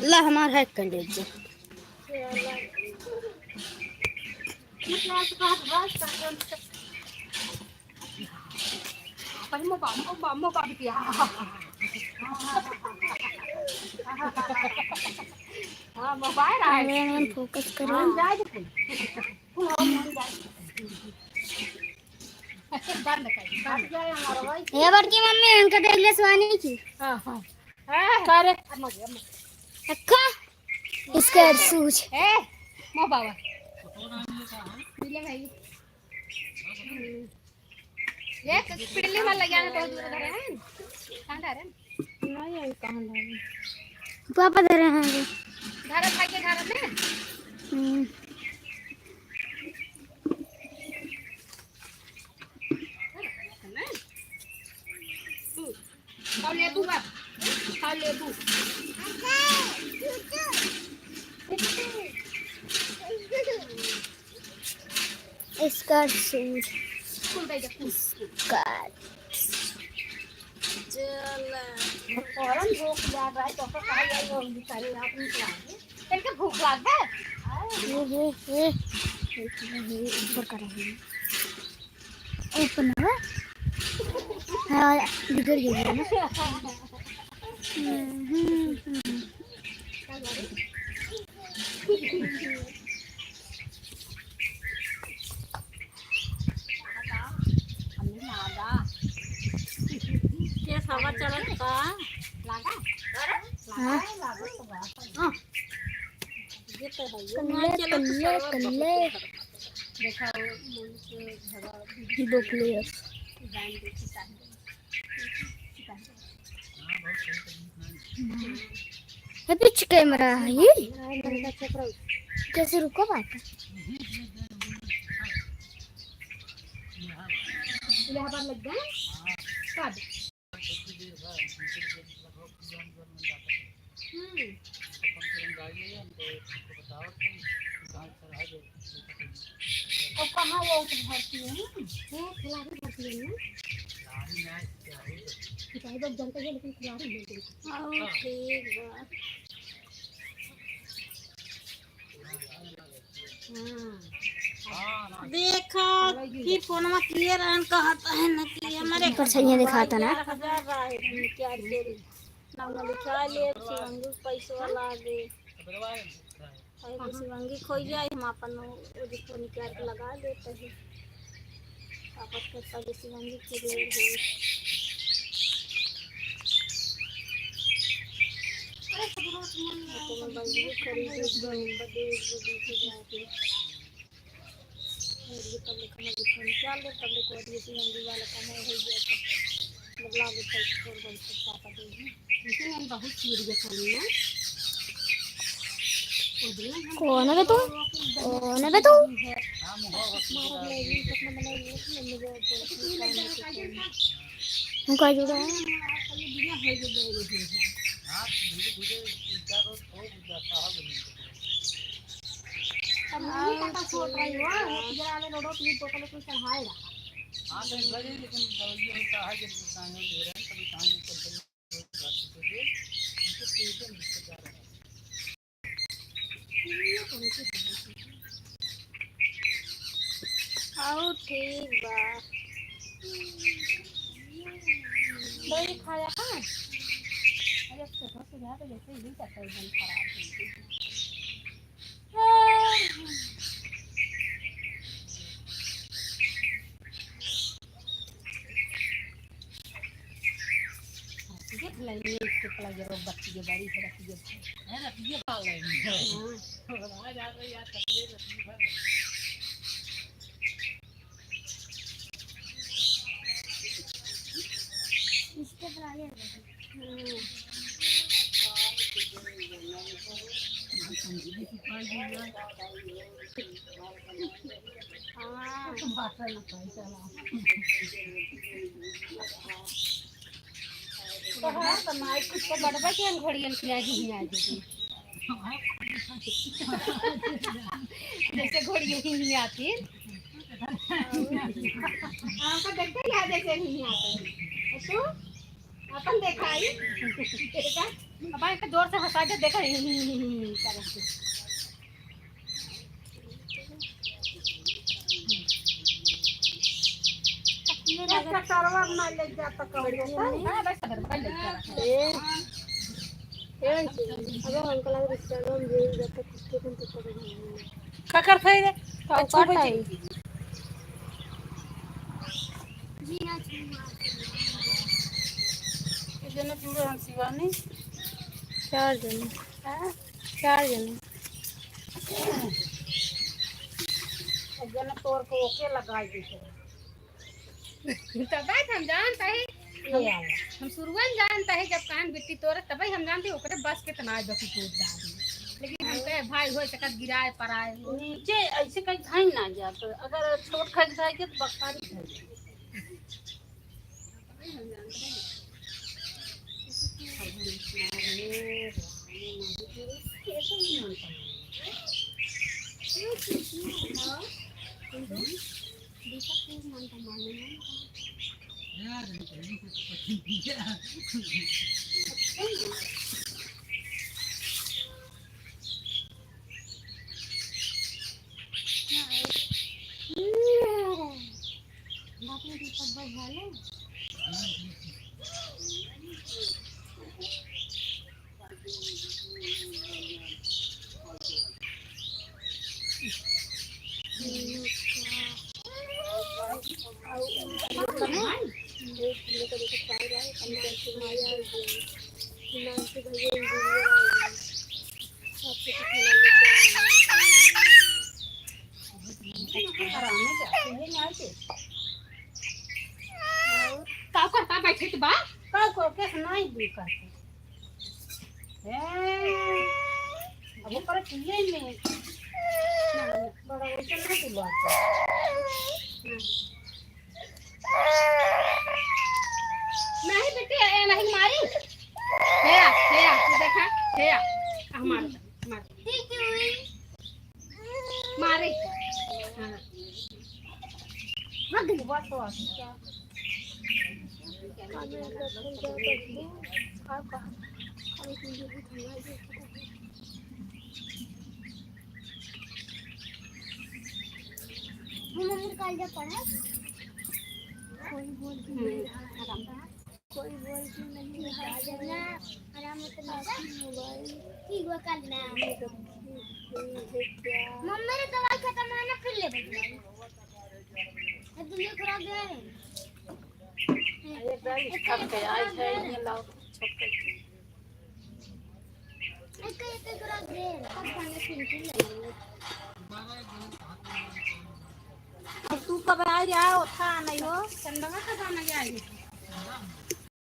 ला हमार है कंडेज Paling mau pak ya. Mau bay này. Cameraman focus करो हम जाए थे। ये बड़की मम्मी उनका देख ले सुहानी की हां हां करे अक्का इसका सूझ ए मो बाबा मिले भाई ये पिल्ली वाला लगा तो दूर कर रहे हैं कहां जा रहे हैं नहीं है कहां जा रहे हैं पापा दे रहे हैं घर भाई के घर में खाओ लेबू बाप खाओ लेबू इसका सूझ स्कूल गई इसका चल फौरन भूख लग रहा है तो कहा जाए वो बेचारे आप नहीं खिलाएंगे इनके भूख लग गए ये ऊपर कर रहे हैं ओपन हुआ हाँ बिगड़ गया ना क्या सवा चलत का लागा हाँ ये तो है कल्ले कल्ले कल्ले देखा दो प्लेयर है पीछे कैमरा है ये कैसे रुको बात इलाहाबाद लग गए कब और कहाँ वो भर्ती है खिलाड़ी भर्ती है ना खिलाड़ी लोग जानते हैं लेकिन खिलाड़ी नहीं ठीक बात देखा फिर फोन में क्लियर आन कहता है ना कि हमारे ऊपर सही दिखाता ना क्या नाम लिखा ले शिवंगी पैसा वाला दे शिवंगी खोई जाए हम अपन उसको निकाल के लगा देते हैं आपस में पहले शिवंगी की रेड हो बल्ली खरीद बदे जाके तब लिखा मैं निकाल दे तब को शिवंगी वाला काम हो गया मतलब लागे छोड़ दे पापा दे लेकिन बहुत सीरियस है ना कौन है तू कौन है तू मुका जुड़ा है अब नहीं पता छोड़ रही हो जरा ले रोड पे बोतल को चढ़ाएगा हां तो लगे लेकिन दवाई होता है जब टांग ले रहे हैं कभी टांग निकलते हैं उनको पेट में दिक्कत आ रहा है आओ ठीक बा दही खाया हां अरे तो सब जा तो जैसे ही करता है एकदम खराब लाइए इसके लगे रोग बच्ची के बारी से रखिए है ना ये पाल रहे हैं हां आ जा रही यार तकलीफ रखी है इसके पर आगे हां तुम भाषा ना पैसा तो है तो माइक कुछ को बड़बा के घड़ियन खिला ही आ जाती जैसे घड़ियन ही नहीं आती हां का देखते ही जैसे नहीं आते तो अपन देखा आई देखा अब एक जोर से हंसा के देखा करके इसका सरवर ना ले जाता कहो हां बस अगर पहले अगर हमको लग रिश्तेदारों में भेज देता किसके तुम तो पता नहीं का कर खाई रे अच्छा भाई जी ना जने जुड़े हम शिवानी 4 जने हां 4 जने जने तोर को ओके लगाई दे तब हम जानता है ये आया हम शुरुआत जानता है जब कान बिट्टी तोरे तब हम जानते ओकरे बस कितना है दो टूट डाल लेकिन हम कहे भाई होए तक गिराए पराए नीचे ऐसे कहीं खाई ना जात अगर छोट खा जाएगी तो बकारी खाएगी का करता बैठे के बा का को के नहीं दी करते अब ऊपर चूल्हे में बड़ा वैसे नहीं दिलवाते नहीं बेटी ए नहीं मारी हेया तू देखा हेया हमार मार मारे हां मत दिलवा तो क्या मम्मी कल जब पढ़ा कोई बोल नहीं रहा जगना आराम से मोबाइल ठीक हुआ कल ना मम्मी ने दवाई खत्म है ना फिर ले बैठ दुनिया खराब है ये गाड़ी छप के आई है ये लाओ छप के एक खराब है कब खाने फिर ले अब तू कब आ जाओ था नहीं हो चंदवा का गाना जाएगी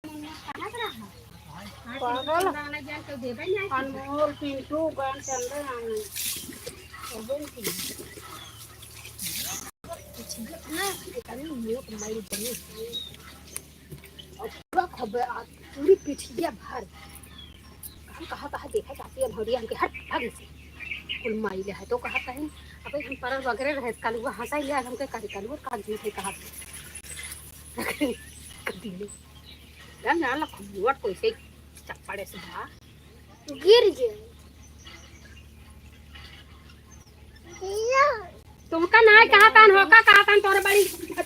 कहां रहा पागल गाना जान तो दे भाई नहीं अनमोल पिंटू गान चल रहे हैं ना इतनी मोट मारी बनी अब खबर आ पूरी पिठिया भर हम कहा देखा जाती है भौरिया हमके हट भाग से कुल माइले है तो कहा कहीं अबे हम पर वगैरह रहे कल वो हंसा लिया हमके करी कल वो काज में थे कहा कभी नहीं ना ला खुवट कोई से चप्पड़े से बा गिर गया तुमका ना कहा तान होका कहा तान तोरे बड़ी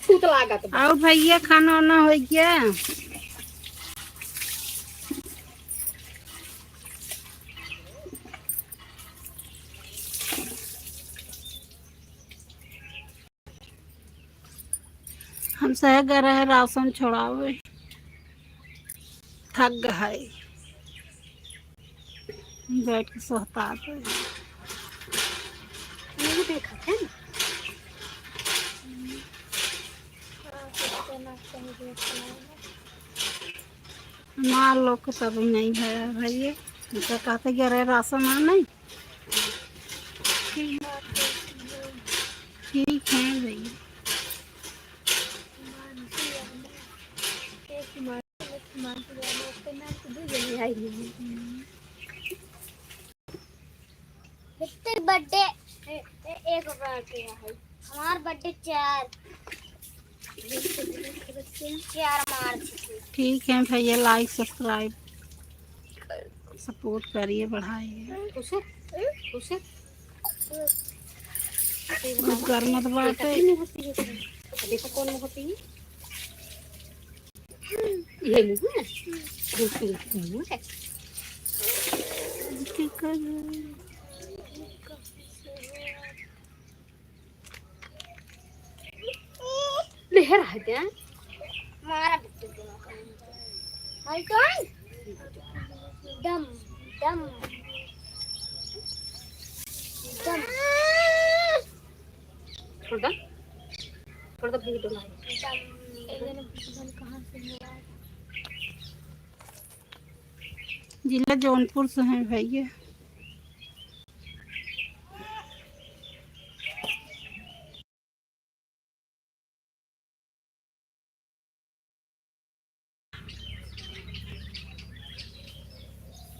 छूत लागत बा और भैया खाना वाना हो गया हम सह गए रहे राशन छोड़ावे थक गए बैठ के सोहता नहीं देखा है मार लो को तब नहीं है भैया तो कहते गए रहे राशन आ नहीं ठीक है भैया बर्थडे एक बर्थडे है हमार बर्थडे 4 मार्च ठीक है भैया, लाइक सब्सक्राइब सपोर्ट करिए, बढ़ाइए। खुश है? खुश है? कुछ कर मत बाटे। नहीं होती है तो देखो कौन होती है। ये मुँह है, ये मुँह है। लेहर है क्या? मारा बिट्टू दोनों का भाई कौन दम दम दम थोड़ा थोड़ा भी डोला कहाँ से हुआ जिला जौनपुर से हैं भैया।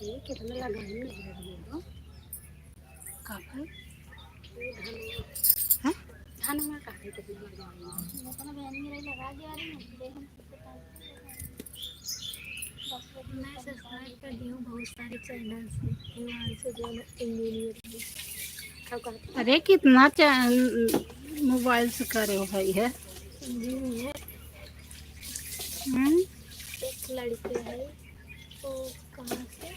ये कितना लगा है ना काफी है धान में काफी कितना लगा है। मैं अपना बहन मेरे लगा दिया रही हूँ देखो मैं सब्सक्राइब कर दी हूँ बहुत सारे चैनल से हिमांशु जो इंजीनियर अरे कितना मोबाइल से करे हो भाई है। जी है एक लड़के है तो कहाँ से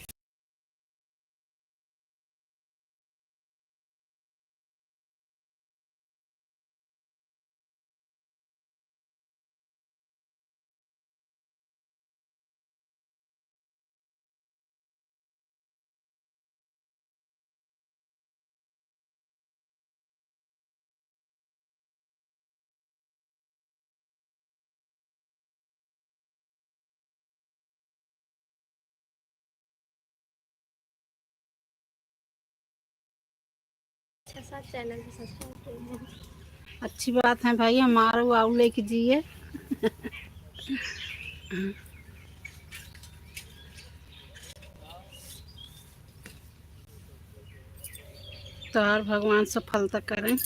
अच्छा सा चैनल भी सब्सक्राइब कर अच्छी बात है भाई, हमारा वाउ लेके जिए। तो हर भगवान सफलता करें।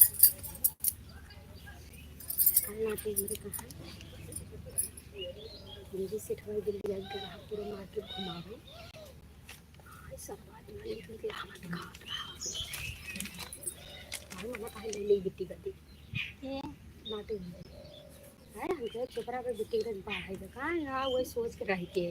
दिल्ली से थोड़ा दिल्ली जाके रहा पूरा मार्केट घुमा रहे सब आदमी निकल के हाथ खा रहा है मम्मा कहाँ ले ली गिट्टी गद्दी ये माटी है हम के चोपड़ा पे गिट्टी गद्दी बाहर है कहाँ यहाँ वही सोच के रह के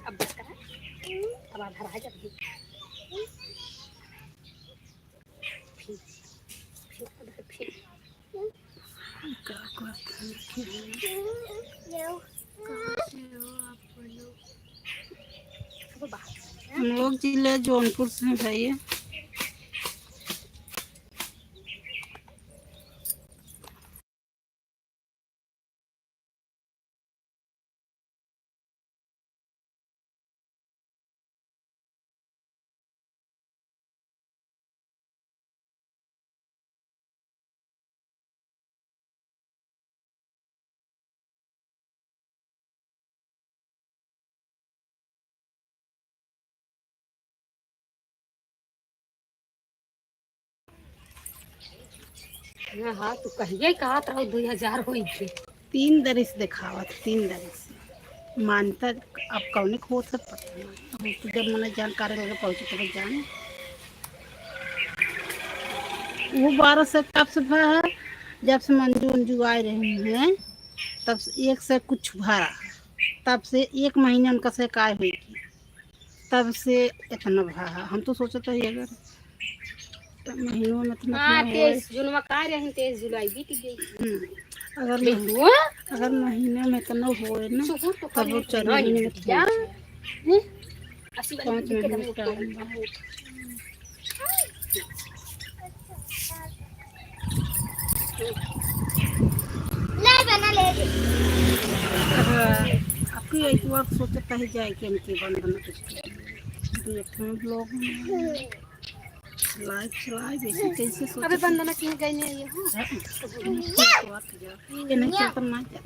अब बस करा अब आधा रहा जब फिर हम लोग जिले जौनपुर से हैं भैया। हाँ तू कहिए कहा तो 2000 हुई थी 3 दरिस दिखावत 3 दरिस मानता अब कौन खो सब पता नहीं तो जब मैंने जानकारी लगे पहुँचे तो जान वो 12 से कब से है जब से मंजू आए रही हैं तब से 1 से कुछ भरा तब से 1 महीने उनका से काय हुई थी तब से इतना भरा हम तो सोचते ही अगर महीनों में तो हाँ 23 जून में का रहे 23 जुलाई बीत गई अगर महीने में तो न हो ना तब वो 4 महीने में क्या 5 महीने में टाइम ले बना ले आपकी एक बार सोचता ही जाए कि उनके बंधन कुछ लोग लाइफ चलाए जैसे कैसे सोच अबे बंदना क्यों गई नहीं ये ये नहीं चलता ना अंदर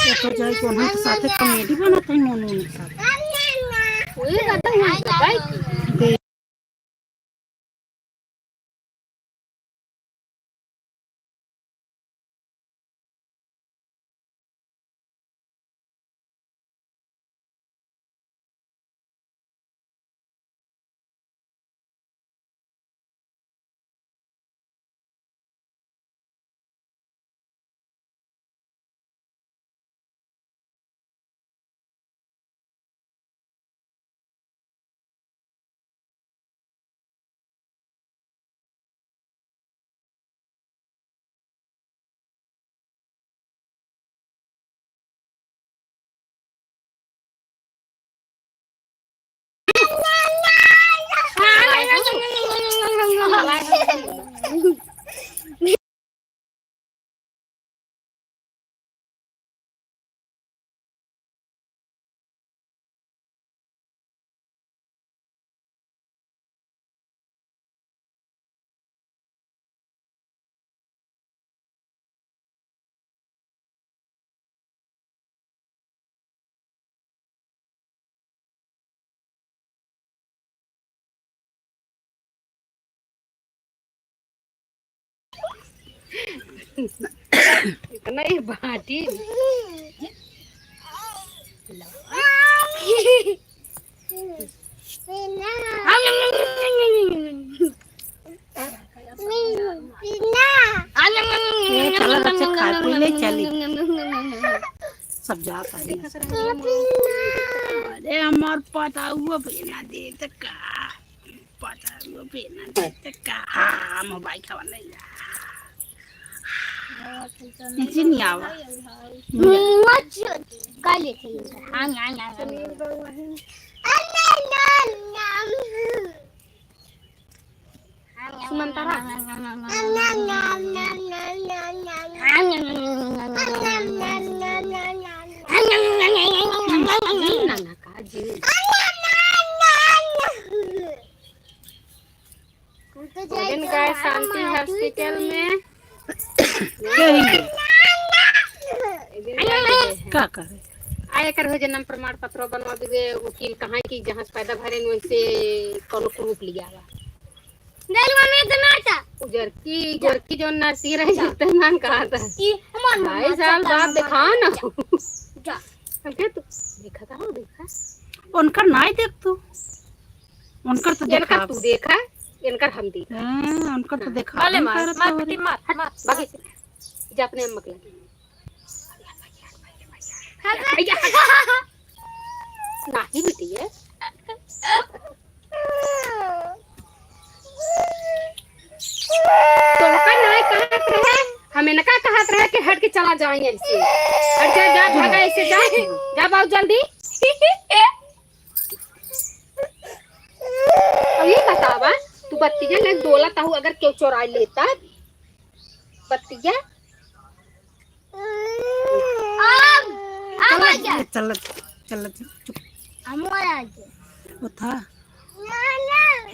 ये तो जाए को हम साथे कॉमेडी बनाते हैं मोनू के साथ वही करता हूँ भाई दे इतना ही बाटी चला बच्चे खा पी ले चली सब जाता है अरे हमार पता हुआ बेना दे तका पता हुआ बेना दे तका मोबाइल का वाला नीचे नहीं आवा काले सुमंतरा नाना का जी दिन गए शांति हॉस्पिटल में क्या करे आया कर हो जन्म प्रमाण पत्र बनवा दे वकील कहाँ की जहाँ से पैदा भरे वैसे कोनो प्रूफ लिया उजर की जो नर्सी रहे जाते नाम कहा था 2 साल बाद दिखा ना क्या तू देखा था देखा उनका नहीं देख तू उनका तो देखा तू देखा इनकर हम देखा उनका तो देखा माले मार बाकी से जा अपने अम्मा के लगे नहीं बेटी है तो नहीं कहत रहे हमें नका कहत रहे कि हट के चला जाएंगे ऐसे हट जा जा भागा ऐसे जा बहुत जल्दी अब ये बतावा तू बत्तियां लग डोलता हूँ अगर क्यों चोरा लेता बत्तियां चल चल चुप वो था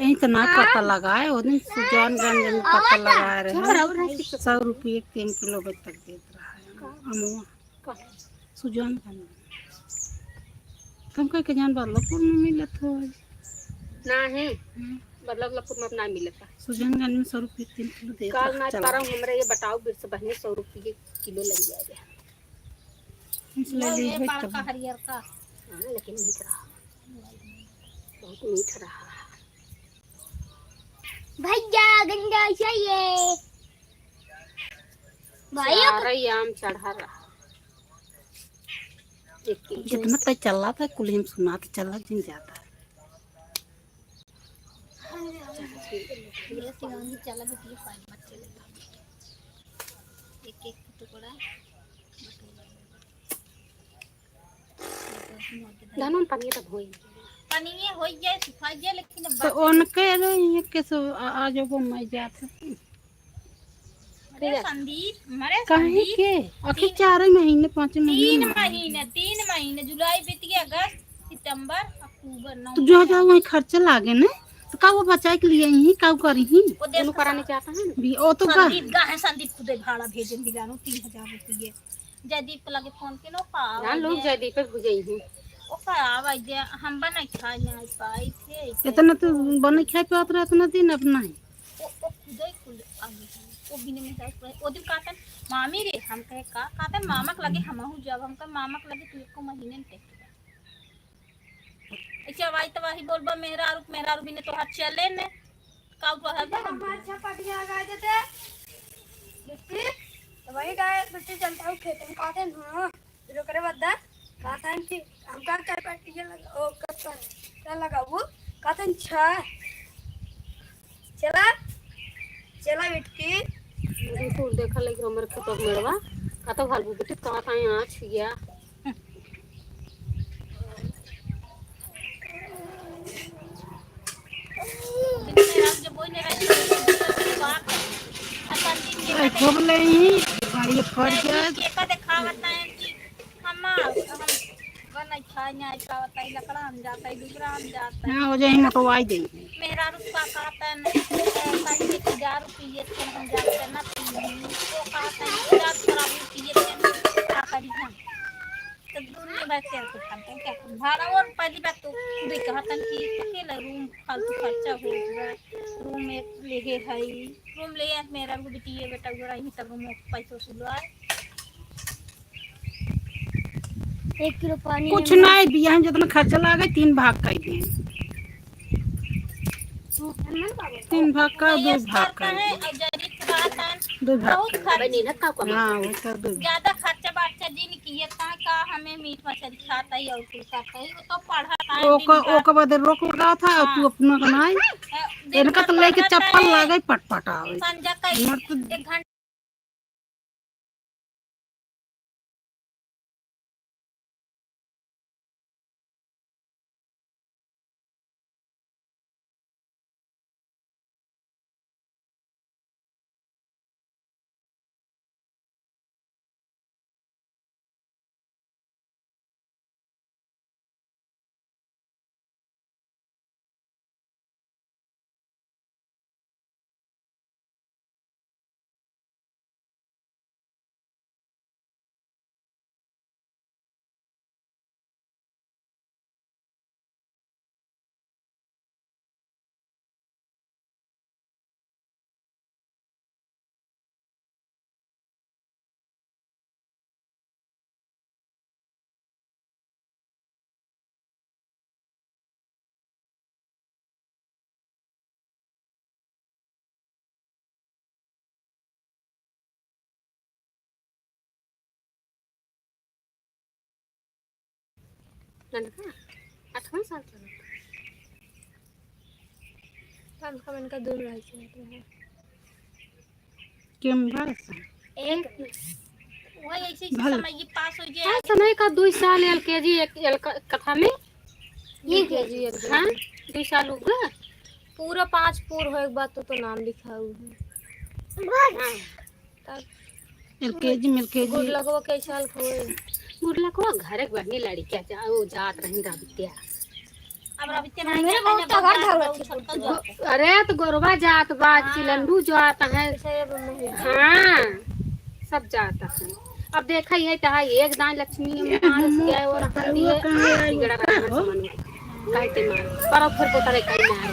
यही तो ना पता लगाए वो दिन सुजानगंज में पता लगाए रहे 100 रुपये 3 किलो तक देता रहा है अमुआ सुजानगंज तुम कह के जान बल्लभपुर में मिलत हो नहीं बल्लभपुर में अपना मिलता सुजानगंज में 100 रुपये 3 किलो देता काल ना पारा हमरा ये बताओ बिर से बहने 100 रुपये किलो लग जाएगा इसलिए ली है हरियर का हां लेकिन मीठ रहा बहुत मीठ रहा भैया गंगा चाहिए भाई आम चढ़ा रहा जितना तक चला था कुल हम सुना तो चला जिन जाता है चला भी एक टुकड़ा दानों पानी तक होई पानी में हो जाए सुखा जाए लेकिन तो उनके ये कैसे आज वो मैं जाता संदीप मरे काहे के आखिर 4 महीने 5 महीने 3 महीने जुलाई बीत गया अगस्त सितंबर अक्टूबर नवंबर तो जो जा वही खर्चा लागे ना तो का वो बचाए के लिए ही का करी ही वो देख कराने चाहता है भी ओ तो का संदीप गा है संदीप खुद भाड़ा भेजन दिलानो 3000 रुपये जयदीप को लगे फोन के नो का जान लोग जयदीप पे भुजई हूँ ओ का आवाज दे हम बना खा नहीं पाई थे इतना तो बने खाए पात रहा इतना दिन अपना है ओ खुदई खुद आगे वो बिने में सास ओ दिन काटन मामी रे हम कहे का काटन मामा के लगे हमहू जब हम का मामा के लगे तू को महीने में टेक ऐसे आवाज तो वही बोलबा मेरा रुक बिने तो हाथ चले ने का तो है अच्छा पटिया गा देते बिट्टी तो वही गाय बिट्टी चलता हूँ खेत में काटे ना जो करे बद्दा कहता है कि हम का कर पटिया लगा ओ कर क्या लगा वो कहता है छा चला चला बिट्टी मेरे को देखा लगे हमर खेत में मेरवा का तो भालबू बेटे का ता यहाँ छिया मेरा जो बोई ने रही बात अपन दिन के खूब नहीं गाड़ी फट जाए का दिखावत है कि हम बना खा नहीं पावत है लकड़ा हम जाता है दूसरा हम जाता है ना हो जाए मोटवाई दे मेरा रुपया कहता है कहीं के 1000 रुपये से हम जाते ना वो कहता है 1000 खराब रुपये से क्या करी हम तो दुनिया भर के करते क्या भाड़ा और पहली बात तो खुद कहता कि अकेला रूम फालतू खर्चा हो गया रूम में लेगे है रूम ले मेरा को बेटी ये बेटा गोरा ही तब रूम पैसों से लो 1 किलो पानी कुछ नहीं बिया में जितना खर्चा लागे 3 भाग कर दिए 3 भाग का 2 भाग कर है और जरीब की बात है 2 भाग बहुत खर्च बनी ना का हाँ वो सब 2 ज्यादा खर्चा बार्चा दिन किए का हमें मीट मछली खाता ही और कुछ खाता ही वो तो पढ़ा ओका बाद रोक लगा था और तू अपना बनाई इनका तो लेके चप्पल लागे पटपटावे संजा का मर तो 1 घंटा लड़का 8वां साल चला हम का मन का दूर रह जाते केम बस एक वही ऐसे समय ये पास हो हाँ जाए समय का 2 साल एलकेजी एक कथा में ये केजी हाँ 2 साल हो गया पूरा 5 पूर हो एक बात तो नाम लिखा हुआ है तब एलकेजी मिलकेजी गुड लगवा कई साल होए मुरला को घर एक बहनी लड़किया जा वो जात रही रबित्या अब रवि तेरा नहीं मेरे बहुत घर घर अरे तो गोरवा जात बा चिलंडू जात है हाँ सब जाता है अब देखा ये तहा एक दान लक्ष्मी मानस गए और अपन दिए बिगड़ा रहा मन कहते मार पर फिर पोता रे कई मार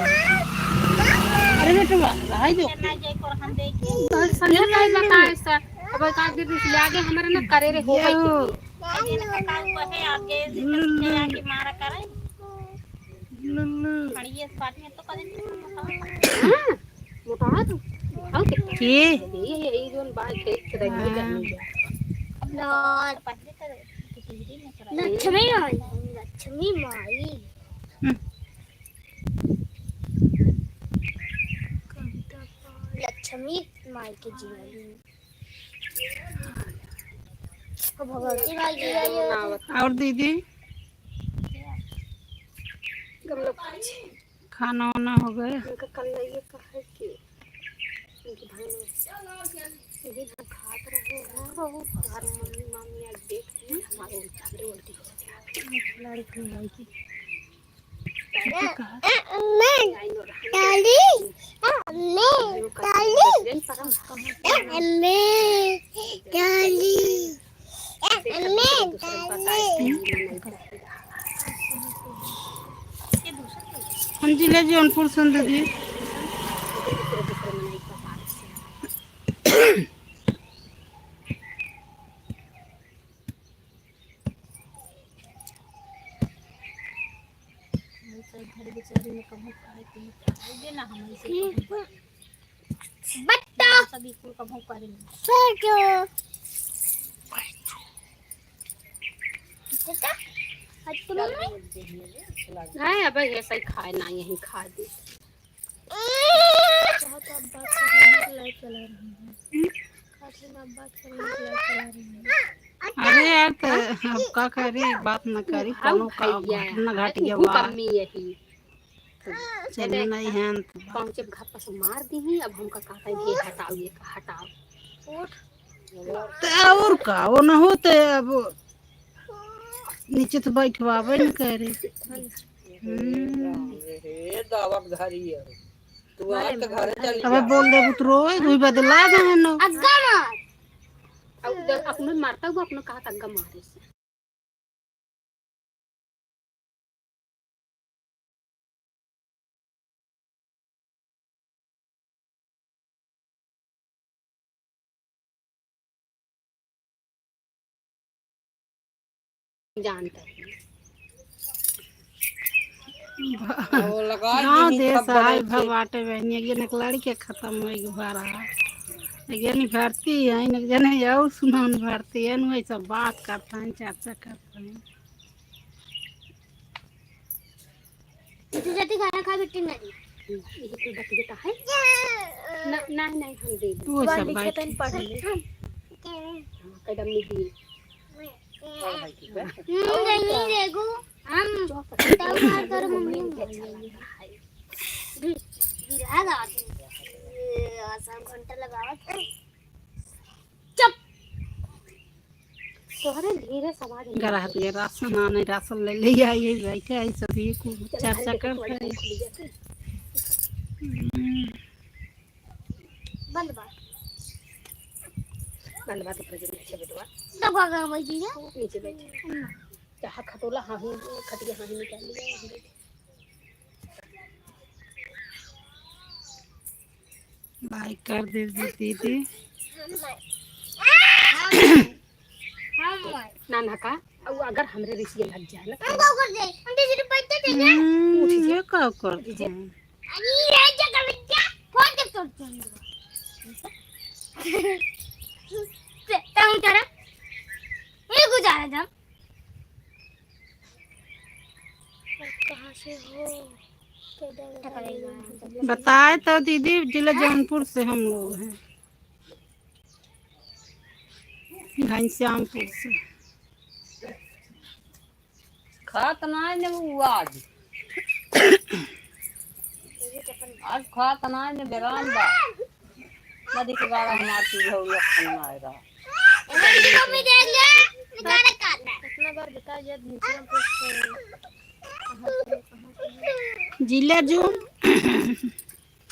अरे बेटा भाई जो ना जाए कर हम देखी संजय का बता ऐसा अब का दिन ले आगे हमारे ना करे रे हो गई है आगे से आके मारा करे खड़िए पार्टी में तो कदे मोटा तो आओ के ये जोन बाल खेत के रही करनी लॉर्ड पत्नी कर लक्ष्मी माई लक्ष्मी माई के जीवन भगवती माई की और दीदी खाना वाना हो गया उनका कल ये कहा कि उनकी बहन ये हम खात रहे हैं बहुत घर मम्मी मामी आज देख रहे हैं हमारे उल्टी उल्टी खिलाड़ी खिलाई की ये दूसरा हम जिले जौनपुर से दीदी। घर बेचारी में कभी खाए पी ना हम ऐसे बट्टा सभी को कभी करेंगे नहीं अब ऐसा ही खाए ना यही खा दे। बहुत आप बात करने की लाइट चला रही हैं काफी आप बात करने की लाइट चला रही हैं अरे यार तो अब का करी बात न करी कोनो का घटना घट गया बा कमी यही चले नहीं है तो पहुंचे घर पर से मार दी ही। अब हमका कहता है ये हटाओ ये हटाओ उठ और का वो न होते अब नीचे तो बैठवावे न करे। हे दावक धरी है तू आज तो घर चली अब बोल दे बुतरो दुई बदला गए न अग्गा मार अब अपने मारता हुआ अपने कहा तग्गा मारे से जानता है वो लगा गाँव दी देश सब आए बड़े भवाटे बहनी ये न लड़के खत्म हो गई बारा ये नहीं भरती है न जने और सुनान भरती है न वैसा बात करता है चर्चा करता है। तू जाती खाना खा बेटी नहीं यही कोई बात बेटा है ना नहीं नहीं हम दे वो सब बैठ पढ़ ले कदम नहीं दी नहीं देखो हम तब मार कर मम्मी गिरा दा आसान घंटा लगावत चुप तोहरे धीरे सवाल ग्राहक ये राशन आने राशन ले ले आइए बैठे आई सभी को चर्चा करते हैं। बंद बात बंद बात ऊपर जो नीचे बैठवा दबा कर बैठी है नीचे बैठ जहाँ खटोला हाँ ही खटिया हाँ ही निकाल लिया लाइक कर दे दीदी ना ना का अब अगर हमरे रिश्ते लग जाए ना हम को कर दे हम तेरे पैसे दे दे ये का करते हैं अरे ये जगह विद्या फोन के तोड़ दूंगा ताऊ तारा ये गुजारा था कहाँ से हो बताए तो दीदी जिला जौनपुर से हम लोग हैं घनश्यामपुर से। खात ना ने वो आज खात ना ने बेरान बा नदी के गाड़ा हमारी हो लखन आएगा मम्मी देख ले गाना काटना कितना बार बता जब नीचे जिला जो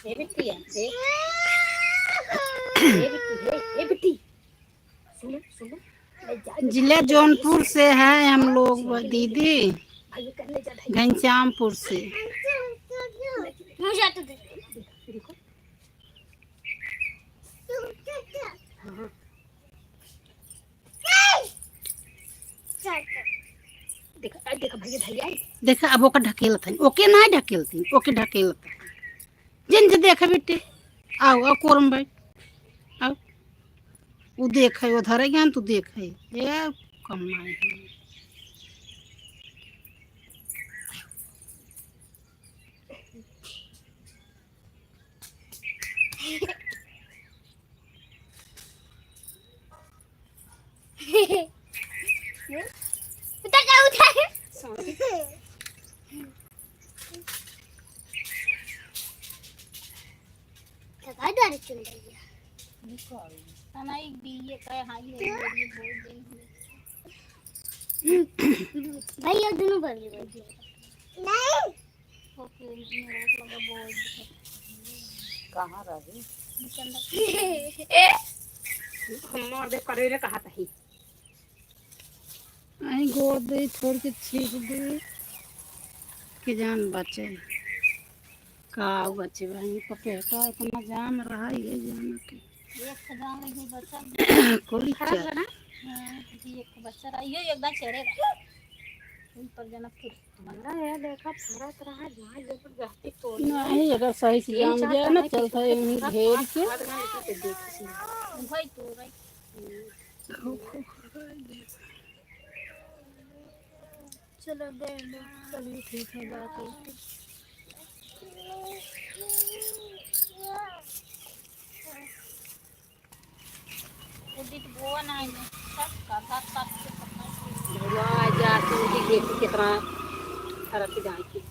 ये बिट्टी है ये बिट्टी सुनो सुनो जिला जौनपुर से है हम लोग दीदी भाई करने जा घनश्यामपुर से। मुझे तो दे देखो देखा देखा भैया भैया देखा अब ओके ढकेलत है ओके ना ढकेलती ओके ढकेलत जिन जे देखे बेटे आओ आओ कोरम भाई आओ वो देखे उधर है ज्ञान तू देखे ये कम नहीं पता क्या होता है क्या डर चल रही है खाना एक बीए का हाई है ये बोल देंगे भाई ये दोनों भर ले नहीं ओके मेरा लगा बोल कहाँ रही हम और दे करे रे कहा था ही आई गोड़ दे छोड़ के छीप दे कि जान बचे का बचे भाई पपेटा इतना जाम रहा ये जान के एक खदान ही बच्चा कोई खराब चल है ना जी एक बच्चा रहा ये एकदम चढ़ेगा उन पर जनकपुर हमारा है देखा फरक रहा जहाँ जबरदस्ती तोड़ नहीं अगर सही से जाम जाए ना चलता है यूं घेर के भाई तो भाई चलो दे दो चलिए ठीक है बात है उदित गोवा नहीं में सब का साथ के पकड़ जा उनकी खेती कितना फरक जाए की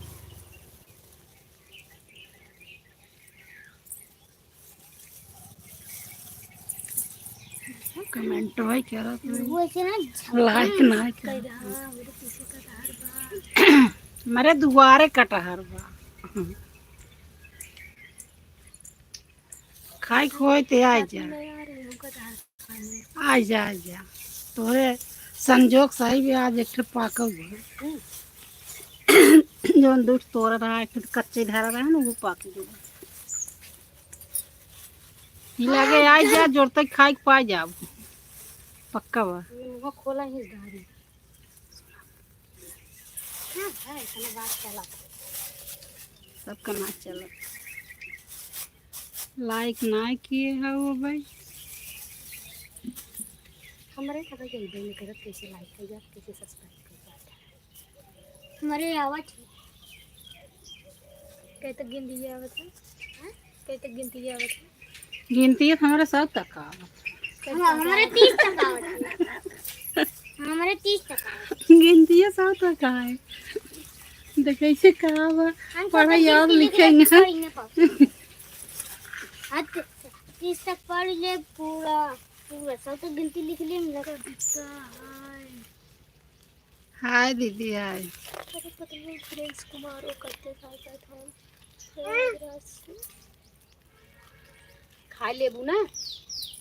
कमेंट भाई क्या रहा वो ऐसे ना लाइक ना कर हाँ मेरे पीछे का धार बा मेरे दुआरे कटहर बा खाई खोए ते आ जा यार हमको धार खाने आ जा तोरे संजोग सही भी आज एक पाकल जो दूध तोड़ रहा है कच्चे धरा रहा है ना वो पाक गया लगे आ जा जोर तक खाई पा जा पक्का बा वो खोला ही गाड़ी क्या है इतना बात चला सबका ना चलो लाइक ना किए है वो भाई हमारे खबर के इधर में करत कैसे लाइक कर जा कैसे सब्सक्राइब कर जा हमारे आवाज कहीं तक गिनती आवत है कहीं तक गिनती आवत है गिनती है हमारे साथ तक आ हमारे 30 तक आवत है हमारे 30 तक आवत गिनती है साथ तक है देखे से कहा बा पढ़ा याद लिखेंगे हां 30 तक पढ़ ले पूरा पूरा सब तो गिनती लिख ले मिला दिखता है हाय दीदी हाय अरे पता नहीं फ्रेंड्स कुमार वो करते था हम खा लेबू ना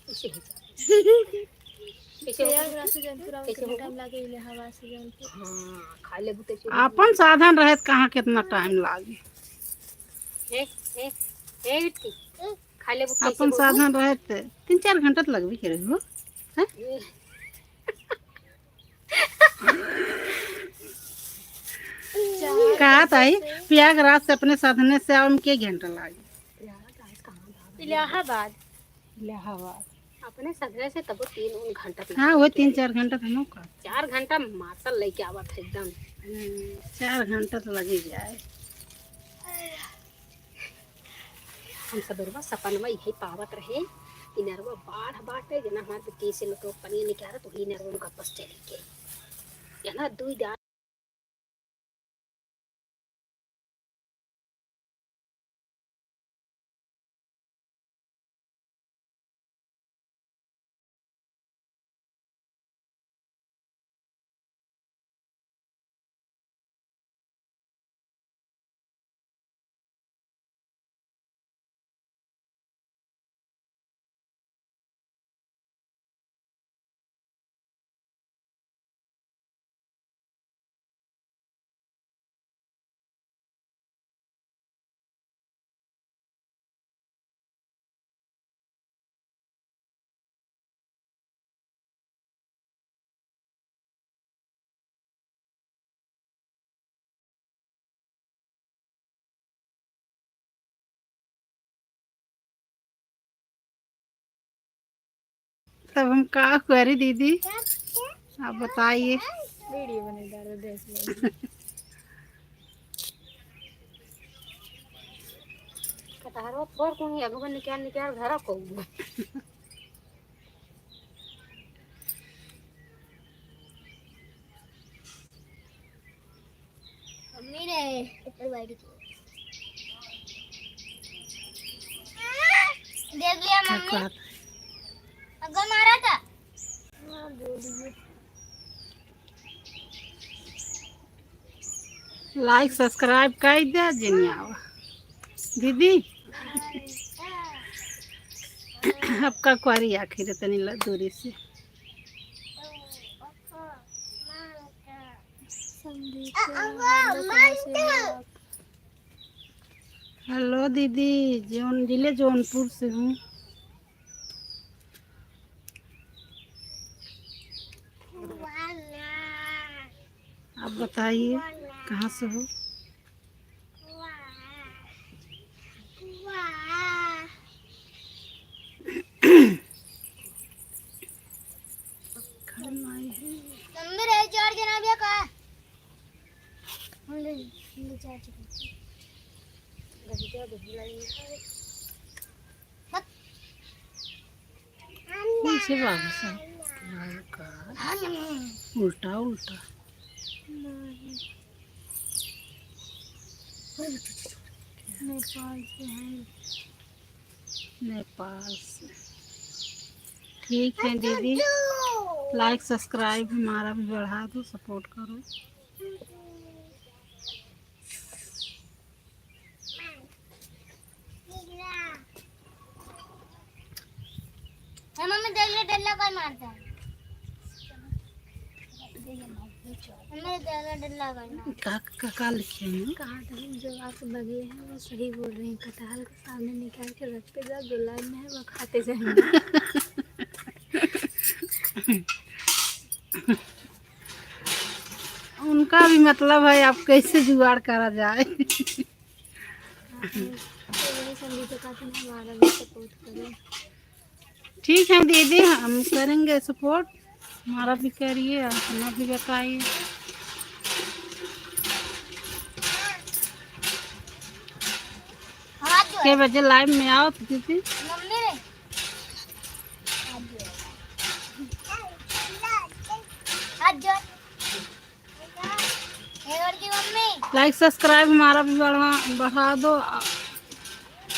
इसे कैसे प्रयागराज से जौनपुर आवे के टाइम लागे इलाहाबाद से जौनपुर हाँ खा लेबू तो अपन साधन रहे तो कहाँ कितना टाइम लागे खा लेबू अपन साधन रहे तो 3-4 घंटा तो लगबे करे हो कहा था प्रयागराज से अपने साधने से आवे में के घंटा लागे इलाहाबाद इलाहाबाद अपने सदरे से तब 3 घंटा हाँ वो 3-4 घंटा तो नो का 4 घंटा मातल लेके आवत है एकदम 4 घंटा तो लगे जाए हम सबरवा सपनवा यही पावत रहे इनरवा बाढ़ बाटे जना हमारे बेटी से लोग पानी निकाल तो ही नरवा का पस चली के जना दुई दा तब हम का करी दीदी आप बताइए वीडियो बने डालो देख लो कटारो फोर को ही अगवा निकाल घर को मम्मी ने ऊपर बैठ की देख लिया क्या मम्मी कहत अगर मारा था हां बोलिए लाइक सब्सक्राइब कर दे जिनिया दीदी आपका क्वारी आखिर इतनी दूरी से हेलो दीदी, जिले जौनपुर से हूँ। आप बताइए कहाँ से हो? मम्मी रे चार जना भी का हम ले चार पीछे बाबू साहब उल्टा उल्टा। नेपाल से हैं। नेपाल से। ठीक है दीदी, लाइक सब्सक्राइब हमारा भी बढ़ा दो, सपोर्ट करो। मम्मी देख डल्ला कौन मारता है? मम्मी डल्ला कौन मारता का का लिखे हैं? कहा था जो आप लगे हैं वो सही बोल रहे हैं। कटहल को सामने निकाल के रख पे जो लाइन में है वो खाते जाएंगे। उनका भी मतलब है आप कैसे जुगाड़ करा जाए। हमारा भी सपोर्ट करें। ठीक है दीदी, हम करेंगे सपोर्ट, हमारा भी करिए, अपना भी बताइए। के बजे लाइव में आओ तो दीदी। मम्मी रे हाथ जोड़ की मम्मी लाइक सब्सक्राइब हमारा भी बढ़ा दो।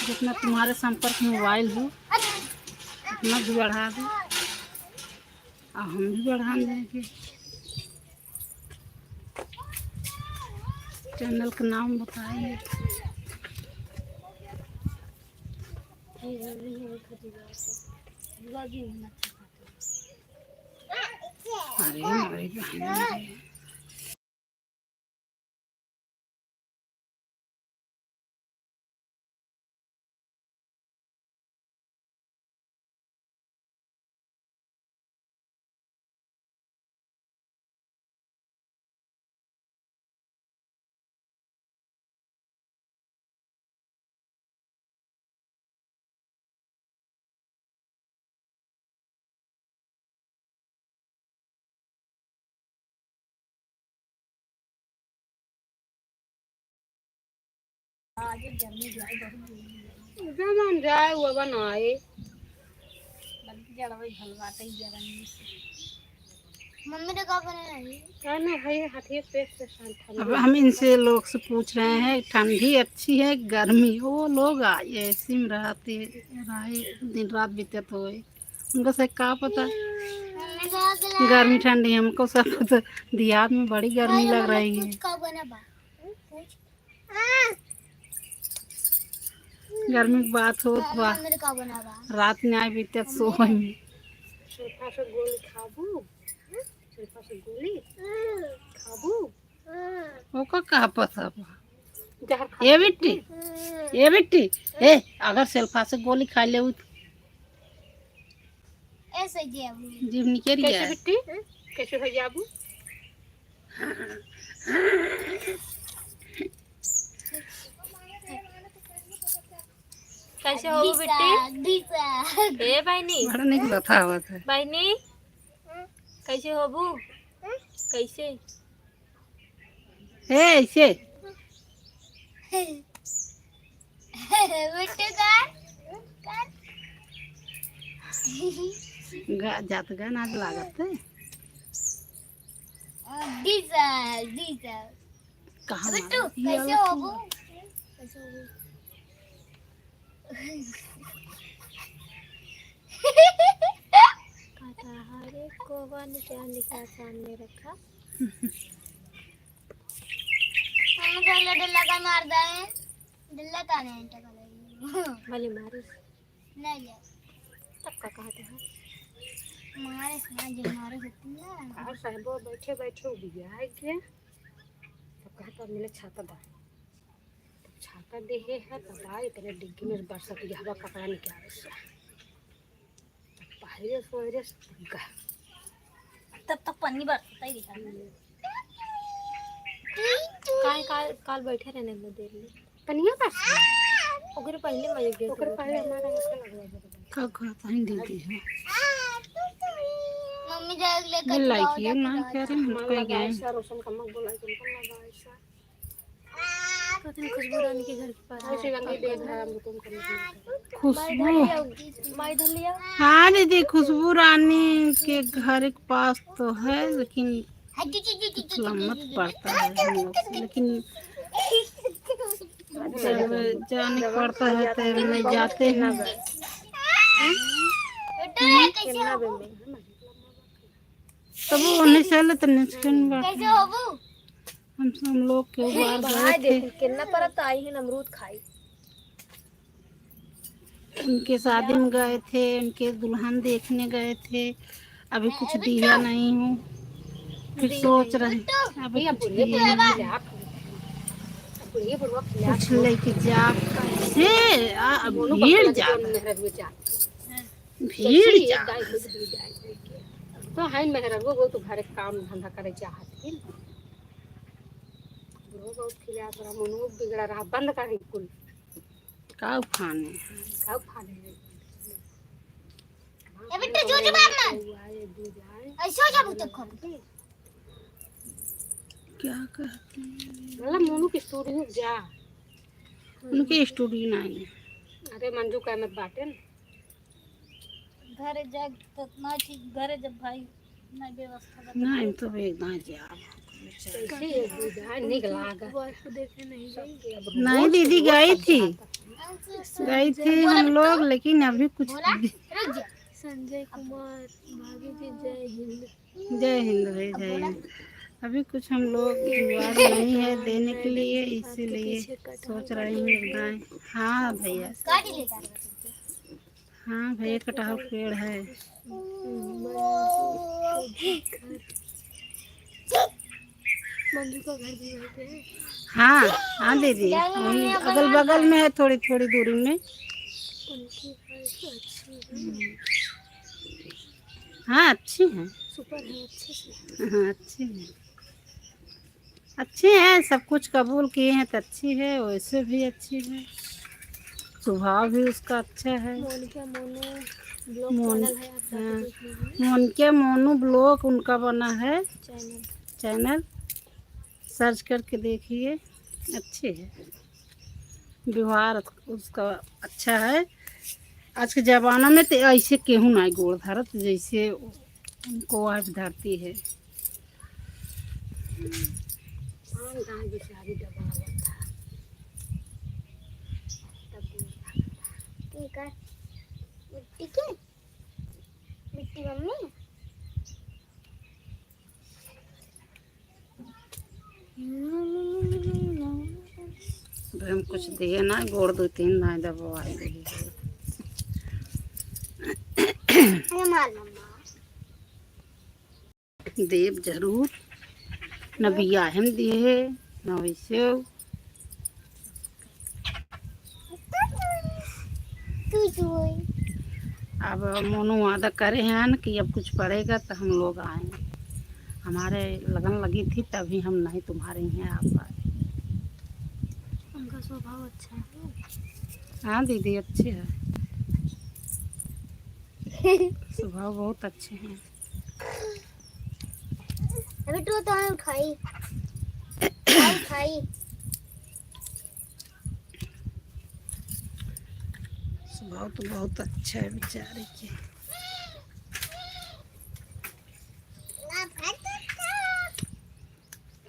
जितना तुम्हारे संपर्क में मोबाइल हो उतना भी बढ़ा दो, और हम भी बढ़ा देंगे। चैनल का नाम बताइए। अरे हमारी बहन जमान जाए वो बनाए। मम्मी ने कहा बनाई कहना भाई हाथी पेट से शांत। अब हम इनसे लोग से पूछ रहे हैं ठंडी अच्छी है गर्मी? वो लोग आए ऐसी में रहते रहे, दिन रात बीतत हो, उनको से क्या पता मम्मी कहा गर्मी ठंडी। हमको सब तो देहात में बड़ी गर्मी लग रही है। कब बना बा गर्मी की बात हो तो मम्मी ने कहा बना बा रात में आए बीते सोए में। शिल्पा से गोली खाबू, शिल्पा से गोली खाबू। ओका कहा पता बा? जहर खा ये बिट्टी, ये बिट्टी, ए अगर सेल्फा से गोली खा ले ऐसे जी अबू जीव निकल कैसे गया। बिट्टी कैसे हो जाबू? कैसे हो बेटी? ए बहनी, बड़ा नहीं बता हुआ था। बहनी कैसे हो बू? कैसे? ए ऐसे बेटे का जात गान आज लागत है। दीजा कहाँ बिट्टू मारा? ये कैसे वाला हो तो- बू? कैसे हो बू? हरे को वन चांदी का सामने रखा। हम पहले डल्ला का मार दाए डल्ला का नहीं टका भले मारे नहीं ले तब का कहते हैं। मारे से जो मारे होती ना और साहबो बैठे बैठे उबिया है के तब मिले छाता दा, छाता दे है तब आए इतने डिग्गी में बरसात की हवा कपड़ा नहीं क्या पहले सोरे तब तक पानी बरसता ही रहा। काल काल काल बैठे रहने दो देर में पनिया पर ओकरे पहले मजे गए ओकर पहले हमारा ऐसा लग रहा है का खाता ही दीदी है मम्मी जाग ले ये लाइक ये ना कह रहे हैं मन कहीं लगा गए ऐसा रोशन का मग बोला कि मन लगा ऐसा पता नहीं खुशबू रानी के घर के पास ऐसे गंगे देख रहा हम तुम करने खुशबू माई धर लिया हाँ दीदी खुशबू रानी के घर के पास तो है लेकिन कुछ लम्बत पड़ता है हम लोग से, लेकिन जब जाने पड़ता है तो नहीं जाते हैं। तब वो नहीं चले तो निश्चिंत बात हम लोग के बार गए थे कितना परत आई है अमरूद खाई उनके शादी में गए थे, उनके दुल्हन देखने गए थे, अभी कुछ दिया नहीं हूँ, फिर सोच रहे अभी कुछ दिया नहीं, कुछ लेके जा कैसे भीड़ जा भीड़ जा तो हाय मेहरा वो तो घर काम धंधा करे चाहत है वो बहुत खिला रहा मनु बिगड़ा रहा बंद कर कुल का खाने का खाने ए बेटा जो ऐसे हो जा तक खा क्या कहते हैं मतलब मोनू की स्टूडियो जा उनके स्टूडियो नहीं है। अरे मंजू का मत बाटे न घरे जाग तो ना ठीक घरे जब भाई ना व्यवस्था नहीं तो एकदम जा कैसे बुझा निक लागा को देखने नहीं गई नहीं दीदी गई थी हम लोग, लेकिन अभी कुछ संजय कुमार भाभी जी जय हिंद जय हिंद भाई जय हिंद, अभी कुछ हम लोग जुगाड़ नहीं है देने के लिए, इसीलिए सोच रहे हैं बताएं। हाँ भैया हाँ भैया कटहल पेड़ है मंजू का घर भी वहीं पे है हाँ हाँ दीदी वहीं अगल बगल में है, थोड़ी थोड़ी दूरी में। उनकी वाइफ अच्छी है हाँ अच्छी हैं, सुपर है अच्छे से हाँ अच्छी हैं, अच्छी हैं, सब कुछ कबूल किए हैं तो अच्छी है, वैसे भी अच्छी है, स्वभाव भी उसका अच्छा है। मोनिका मोनू ब्लॉग मोन चैनल है आप जाके हाँ, देख लीजिए मोनिका मोनू ब्लॉग उनका बना है चैनल सर्च करके देखिए, अच्छे है, व्यवहार उसका अच्छा है। आज के ज़माना में तो ऐसे केहू ना गोड़ धरत जैसे उनको आज धरती है। ठीक है मिट्टी के मिट्टी मम्मी तो हम कुछ दिए ना गोड़ दो तीन ना दबाई रही है देव जरूर न बिया हम दिए न वैसे अब मोनू वादा करे हैं न कि अब कुछ पड़ेगा तो हम लोग आएंगे, हमारे लगन लगी थी तभी हम नहीं तुम्हारे यहाँ आ पाए। उनका स्वभाव अच्छा है हाँ दीदी अच्छे है, स्वभाव बहुत अच्छे हैं। अभी तो उठाई उठाई स्वभाव तो बहुत अच्छा है बेचारे के।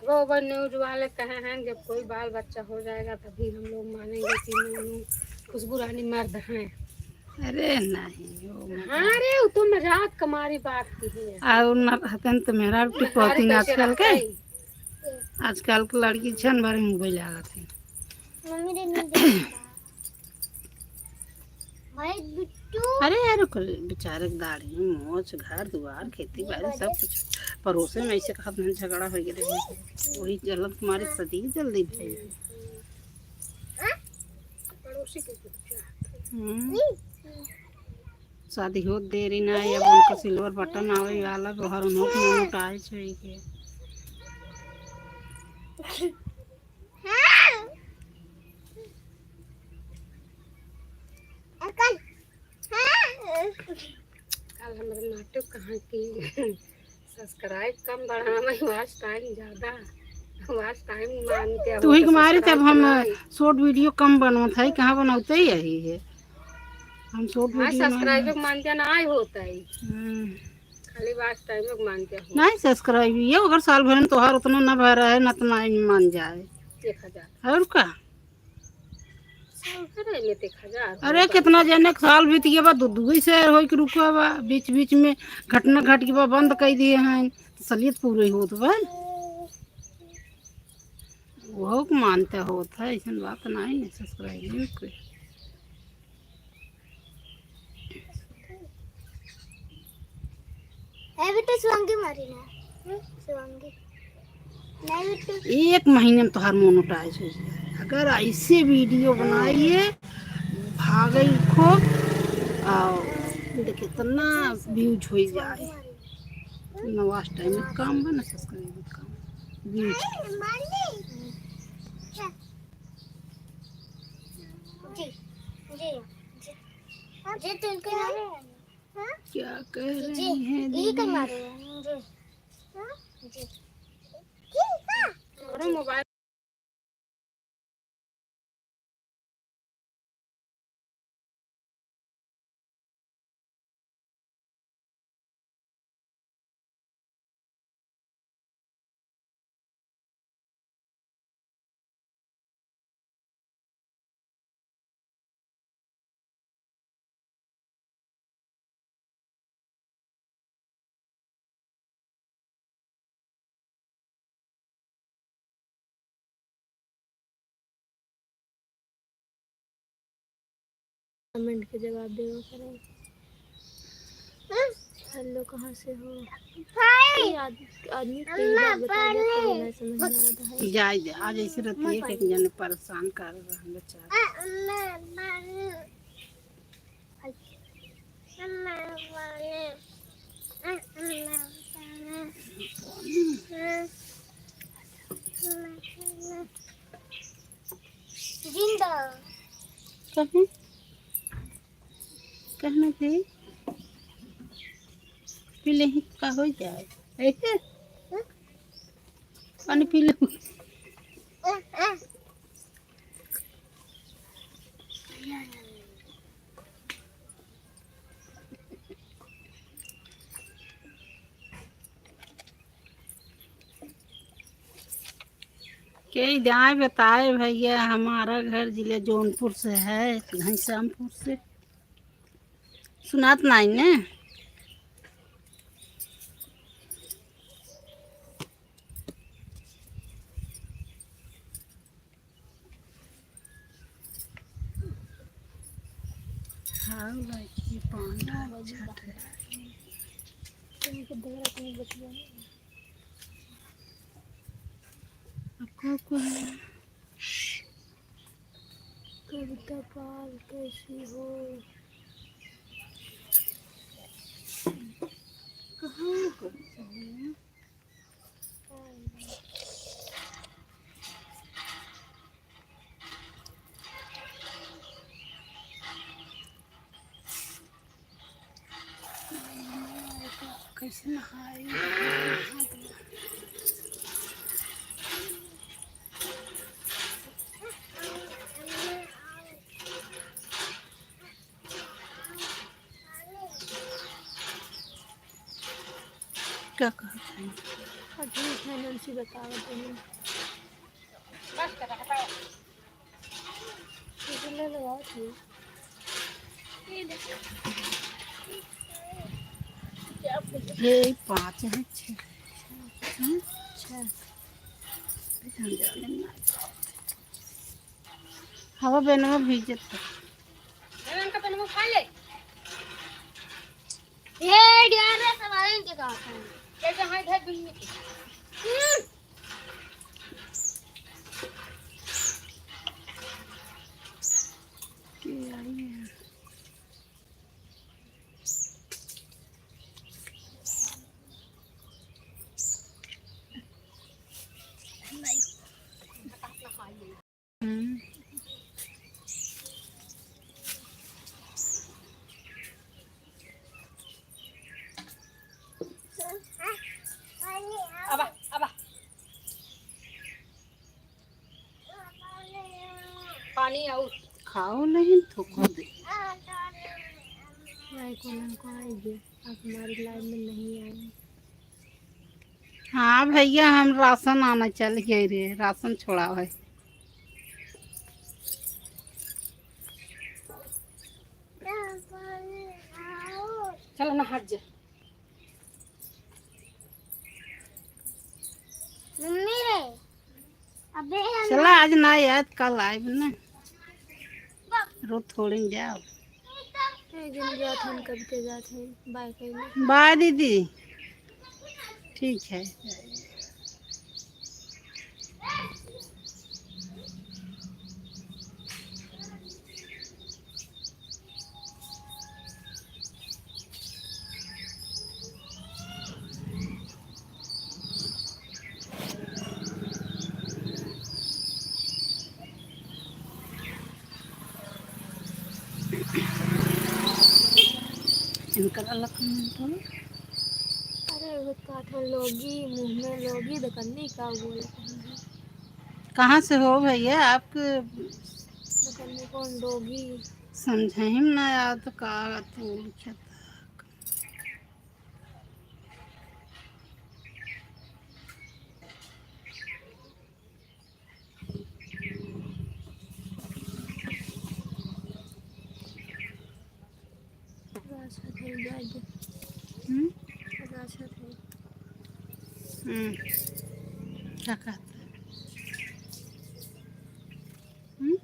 गोबर न्यूज वाले कहे हैं जब कोई बाल बच्चा हो जाएगा तभी हम लोग मानेंगे कि मोनू खुशबू रानी मर्द हैं। अरे नहीं हाँ अरे वो तो मजाक कमारी बात की है। और न रहते तो मेरा भी टिकॉटिंग आजकल के लड़की छन भर मोबाइल आ गए मम्मी ने नहीं देखा भाई बिट्टू अरे यार बेचारे के दाढ़ी मोच घर द्वार खेती बाड़ी सब कुछ पड़ोसे में ऐसे कहत नहीं झगड़ा हो गए वही जलन तुम्हारी सदी जल्दी भाई। पड़ोसी के बच्चा शादी हो देरी ना अब उनका सिल्वर बटन आवे वाला बाहर उन्हों के मोटाई छै के कल हमारे नाटक कहाँ की सब्सक्राइब कम बढ़ाना वाच टाइम ज़्यादा वाच टाइम मानते तू ही कुमारी तब हम शॉर्ट वीडियो कम बनवत है कहाँ बनौते ही यही है हम शॉर्ट वीडियो सब्सक्राइब मानते ना आए होता है खाली वाच टाइम मानते हो नहीं सब्सक्राइब ये अगर साल भर में तोहार उतना ना भर है ना तो नहीं मान जाए 1000 और का अरे में 1000 अरे कितना जने साल बीत गया बा दूध से हो के रुका बा बीच बीच में घटना घट के बा बंद कर दिए हैं तो सलियत पूरी होत बा वो मानते होता है ऐसा बात नहीं है सब्सक्राइब के है बेटा शिवांगी मारी ना शिवांगी नहीं बेटा 1 महीने में तोहार मोनेटाइज हो जाए अगर ऐसे वीडियो बनाइए भागे खूब देखिए कितना व्यूज हो जाए नवाज टाइम में काम बना सब्सक्राइब काम व्यूज जी जी जी तुमको क्या कह रही हैं ये कर मारो जी जी और मोबाइल कमेंट के जवाब देगा करें हेलो कहाँ से हो आदमी कई बार बता दिया तो नहीं समझ में आता है जाए दे आज ऐसे रहती है कि जने परेशान कर रहा है बेचारा जिंदा कभी कहना थे पी ले ही का हो जाए ऐसे पानी पी ले के जाए बताए भैया हमारा घर जिले जौनपुर से है घनश्यामपुर से सुनात नहीं ने हाँ लड़की पांडा छठ है को कविता पाल कैसी हो कहाँ करते हैं कैसे नहाई क्या कहते हैं ठीक है नंसी बता रहे बस कर हटाओ ले लगाओ थी ये 5 है 6 हवा बेनवा भीजत का तन खा ले ढेर यार सवाल के कहा था कैसे हां इधर बिल्ली के हम्म। अब अब पानी और खाओ नहीं तो को दे। को आएगी आप हमारी लाइन में नहीं आए हाँ भैया हम राशन आना चल गए रे, राशन छोड़ा है। चल ना हट जा मम्मी रे अबे चला आज ना याद कल आए ना, रो थोड़ी जाओ। एक दिन जात हम कब के जात हैं बाइक में बाय दीदी, ठीक है। इनका अलग कमेंट अरे वो काठन लोगी मुंह में लोगी दुकानी का बोल कहाँ से हो भैया आप? दुकानी कौन लोगी समझे ही ना याद तो का तू लिखा था। राशा थे जाएगी हम्म? राशा थे क्या कहता है? हम्म?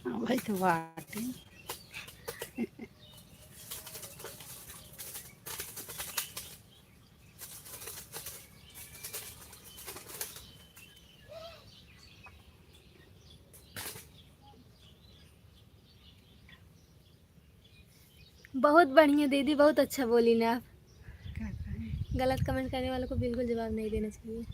हाँ भाई तो बात है। बहुत बढ़िया दीदी बहुत अच्छा बोली ना आप क्या कहें? गलत कमेंट करने वालों को बिल्कुल जवाब नहीं देना चाहिए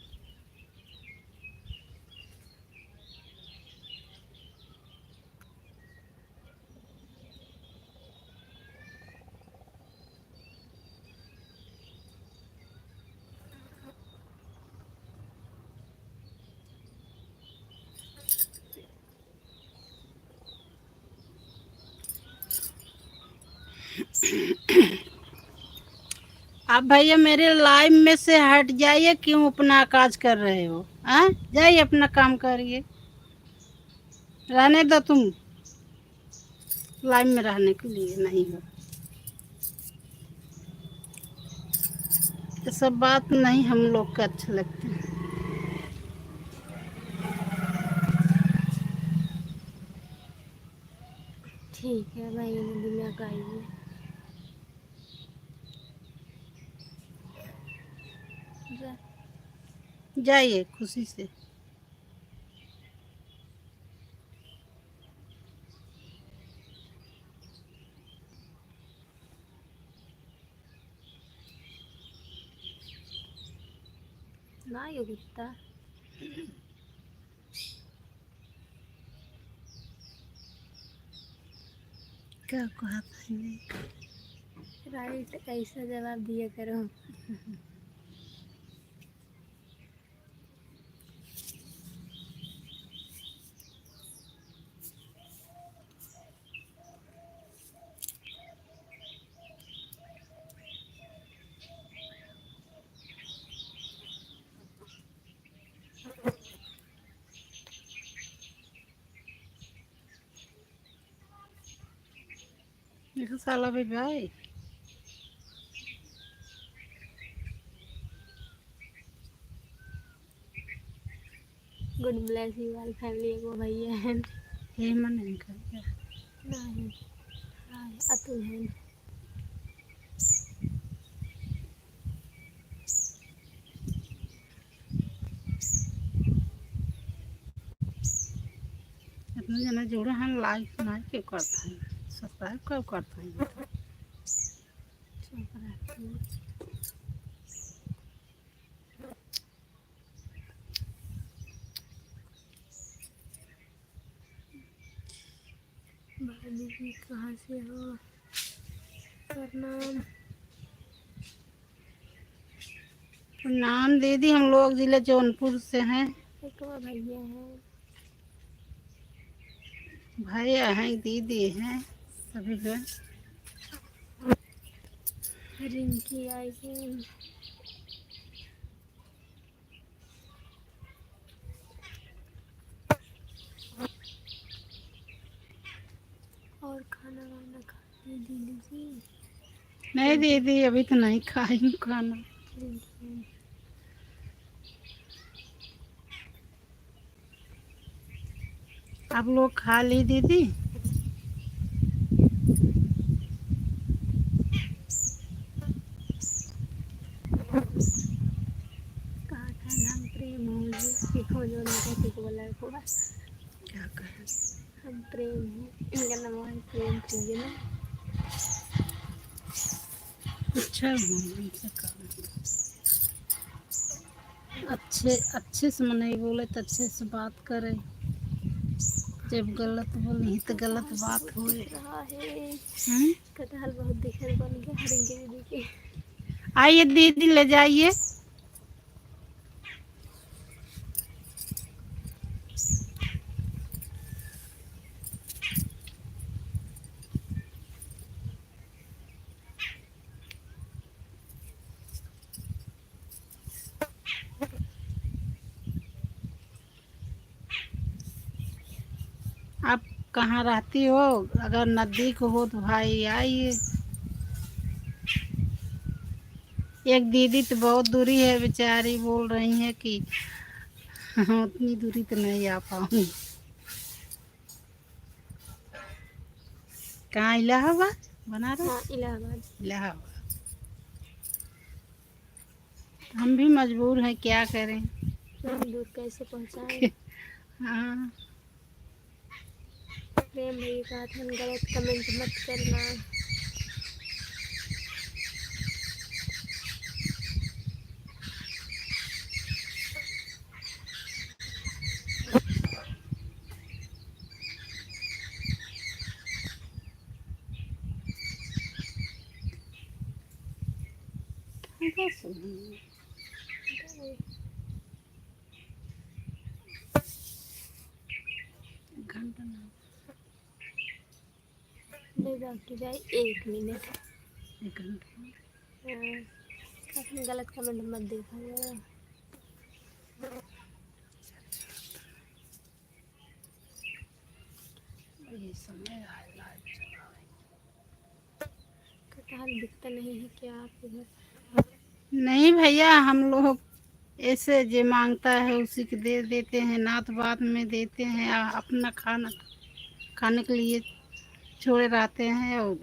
आप भैया मेरे लाइव में से हट जाइए, क्यों अपना काज कर रहे हो? हाँ जाइए अपना काम करिए, रहने दो तुम लाइव में रहने के लिए नहीं हो। ये सब बात नहीं हम लोग को अच्छे लगते हैं। ठीक है भाई दुनिया का आइए जाइए खुशी से। ना ये कुत्ता क्या कहता है? राइट ऐसा जवाब दिया करो। देखो साला भी भाई good bless you all family. एगो भैया है ये मन नहीं कर नहीं, हाय अतुल है। इतने जना जोड़े हैं लाइक ना क्यों करता है सब्सक्राइब कब करता है चुप रहती हूँ। भाभी जी कहाँ से हो? प्रणाम। नाम दीदी हम लोग जिले जौनपुर से हैं। एक और भैया है। भैया हैं दीदी हैं सभी हैं। रिंकी आई है। और खाना वाना खा ली दीदी जी? नहीं दीदी अभी तो नहीं खाई खाना। रिंकी आप लोग खा ली दीदी? कहा था हम प्रेम हो जो जो नहीं कहती को बोला को बस क्या करें हम प्रेम है। इनका नाम है प्रेम प्रिय ना। अच्छा हमसे काम अच्छे अच्छे से नहीं बोले तो अच्छे से बात करे। जब गलत बोली तो गलत बात हुए। दिख रहा है हैं? कटहल बहुत दिखर बन गया रिंकी दीदी के। आइए दीदी ले जाइए। आप कहाँ रहती हो? अगर नज़दीक हो तो भाई आइए। एक दीदी तो बहुत दूरी है बेचारी बोल रही है कि उतनी दूरी तो नहीं आ पाऊंगी। कहाँ इलाहाबाद बनारस? हाँ इलाहाबाद। इलाहाबाद। हम भी मजबूर हैं क्या करें। हम दूर कैसे पहुँचाएं? हाँ प्रेम भैया कहा था गलत कमेंट मत करना। घंटा ना नहीं बाकी जाए 1 मिनट। एक घंटा काफी गलत कमेंट मत देखा जरा। ये समय आएगा। कटहल बिकता नहीं है क्या आपके घर? नहीं भैया हम लोग ऐसे जो मांगता है उसी को दे देते हैं। नात बात में देते हैं अपना खाना खाने के लिए छोड़े रहते हैं और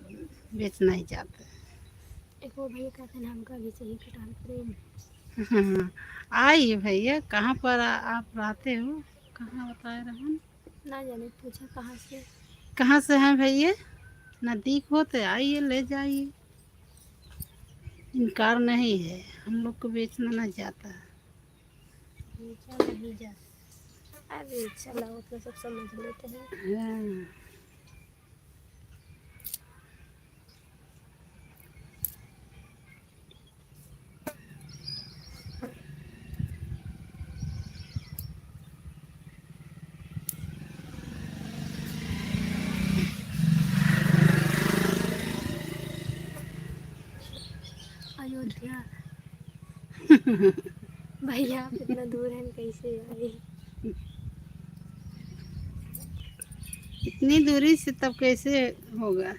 बेच नहीं जाते एक वो भैया कहते हैं हमका भी चाहिए कटहल प्रेम। हैं। आइए भैया कहाँ पर आप रहते हो? कहाँ बताए रहन? ना जाने पूछा कहाँ से। कहाँ से हैं भैया? नज़दीक हो तो आइए ले जाइए। इनकार नहीं है हम लोग को बेचना नहीं जाता है। बेचा नहीं जा। अरे चला उतना सब समझ लेते हैं। हाँ। भैया आप इतना दूर हैं कैसे आए? इतनी दूरी से तब कैसे होगा?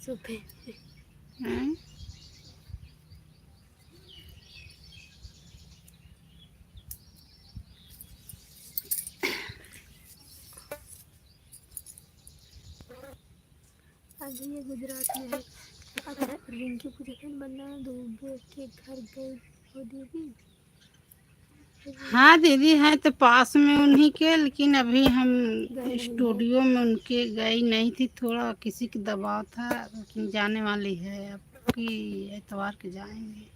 सुबह हैं? अभी ये गुजरात में है। अगर रिंकी पूछे बन्ना दुबे के घर गई हो दीदी? हाँ दीदी है तो पास में उन्हीं के, लेकिन अभी हम गए नहीं स्टूडियो में उनके गई नहीं थी, थोड़ा किसी का दबाव था, लेकिन जाने वाली है अब की एतवार के जाएंगे।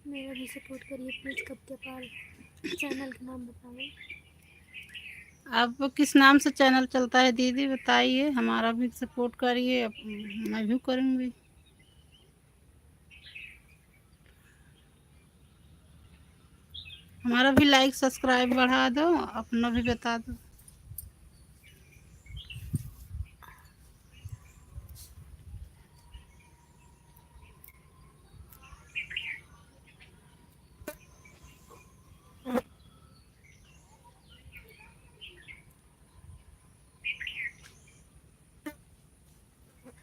मेरा भी सपोर्ट करिए प्लीज़। कब पाल चैनल का नाम बताओ। अब किस नाम से चैनल चलता है दीदी बताइए, हमारा भी सपोर्ट करिए, मैं भी करूँगी। हमारा भी लाइक सब्सक्राइब बढ़ा दो, अपना भी बता दो।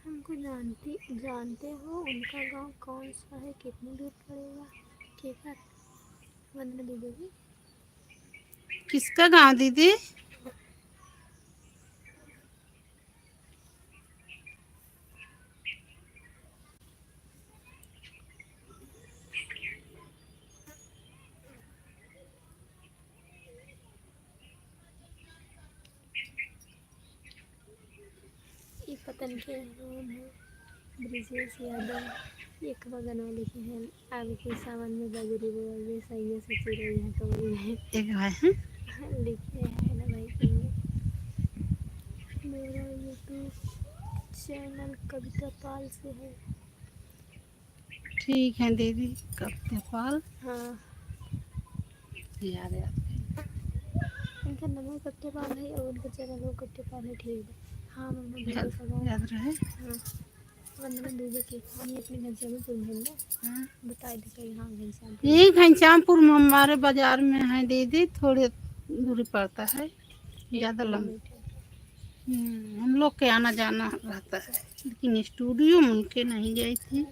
हमको जानते हो उनका गांव कौन सा है, कितनी दूर पड़ेगा? केकर वंदना दीदी की। किसका गांव दीदी? ये पतन के नाम है ब्रिजेश यादव। एक बगन वाले के हैं। आगे के सावन में बजरी बोए सही से चिड़ै है कमरी में एक भाई है। लिखे है ना भाई कहीं। मेरा यूट्यूब चैनल कविता पाल से है। ठीक है दीदी, कब पाल। हाँ याद है। इनका नंबर कट्टे पाल है और उनका चैनल वो कट्टे पाल है। ठीक है। हाँ मम्मा दीदी याद का गाँव। याद रहे। हाँ वंदना दीदी की हम अपने घर से भी ना हाँ। बता दे कहीं। हाँ घनश्याम यही घनश्यामपुर में हमारे बाजार में है दीदी, थोड़ी दूरी पड़ता है, ज़्यादा लंबा। हम लोग के आना जाना रहता है, लेकिन स्टूडियो में उनके नहीं गई थी।